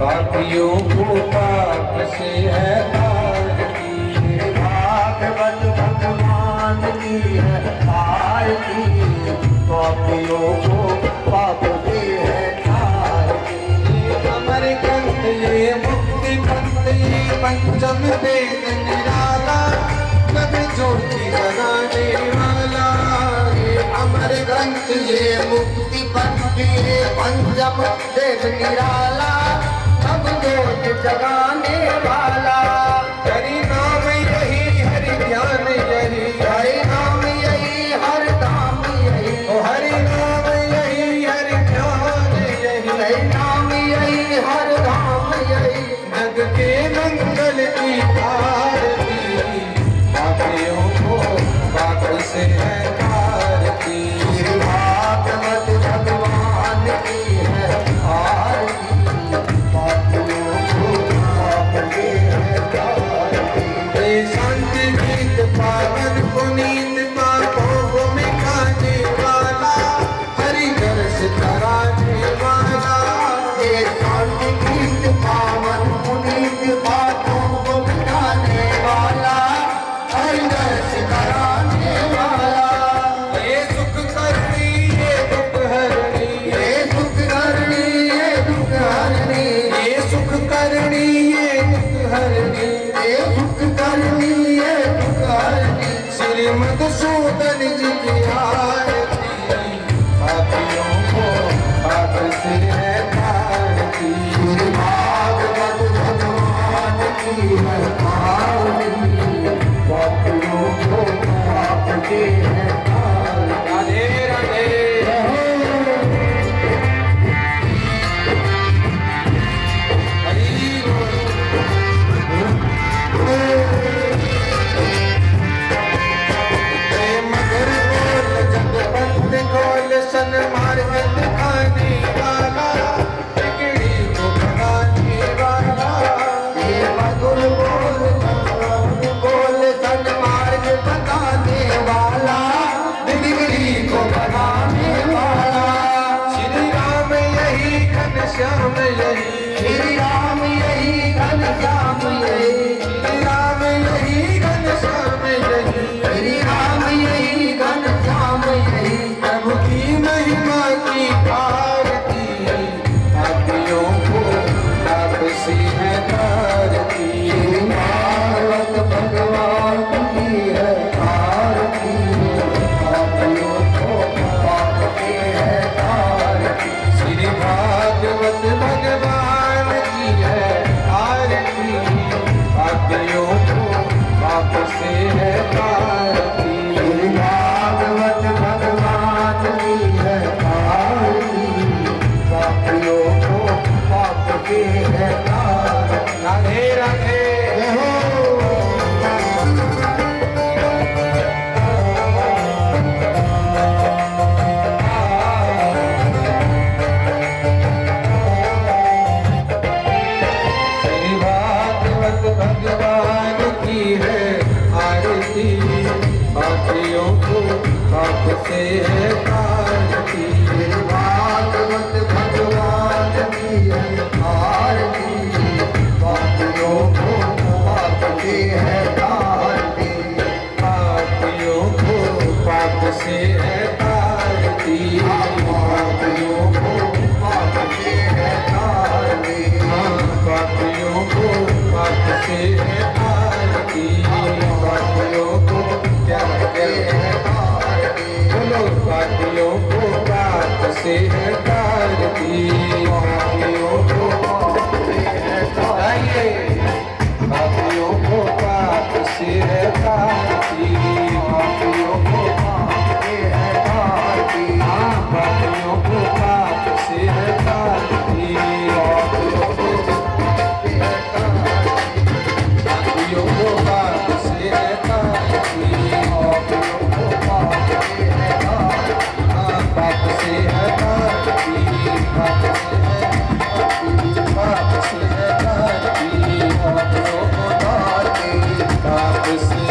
पापियों को पाप से है तारती, श्री भागवत भगवान की है आरती, पापियों को पाप से है तारती, अमर ग्रंथ ये मुक्ति पंथ ये पंचम वेद निराला, कभी ज्योति जगाने वाला, ये अमर ग्रंथ ये मुक्ति पंथ ये पंचम वेद निराला, अब ज्योति जगाने वाला, हरि नाम यही हरि ध्यान यही, हरि नाम यही हर धाम यही, ओ हरि नाम यही हरि ध्यान यही, हरि नाम यही हर धाम यही, जग के मंगल की आरती, पापियों को पाप से है तारती, श्री भागवत भगवान की है आरती, पापियों को पाप से है तारती, ये शांति गीत पावन पुनीत पापों को मिटाने वाला, हरि दर्श कराने वाला, ये शांति गीत पावन पुनीत पापों को मिटाने वाला, हरि दर्श कराने वाला, ये सुख करनी ये दुख हरनी, ये सुख करनी ये दुख हरनी, ये सुख करनी ये दुख हरनी, ये सुख करनी ये दुख हरनी, श्री मधुसूदन जी की आरती, पापियों को पाप से है तारती, श्री भागवत भगवान की है आरती, पापियों को पाप से है तारती। राधे राधे हरि मगर बोल जगवंत गोल सन्मार्ग दिखाने वाला, बिगड़ी को भगाने वाला, ये मधुर बोल जगवंत गोल सन्मार्ग बताने वाला, बिगड़ी को भगाने वाला, श्री राम यही घनश्याम यही, श्री राम यही घनश्याम यही, श्री राम यही घनश्याम यही, श्री राम यही घनश्याम यही, प्रभु की महिमा की आरती, पापियों को पाप से है तारती, श्री भागवत भगवान की है आरती, पापियों को पाप से है तारती, श्री भागवत भगवान की है आरती, पापियों को पाप से है तारती। पापियों को पाप से है तारती। भागवत भगवान की है आरती, पापियों को पाप से है तारती। पापियों को पाप से है तारती। पापियों को पाप से है तारती। पापियों को पाप से है तारती। पापियों को क्या से है तारती। बोलो पापियों को पाप से है तारती। पापियों को पाप से है तारती। पापियों को पाप से है तारती। पापियों को पाप से है तारती। पापियों को पाप से है तारती। पापियों को पाप से है तारती। पाप से है तारती। पाप से है तारती। पाप से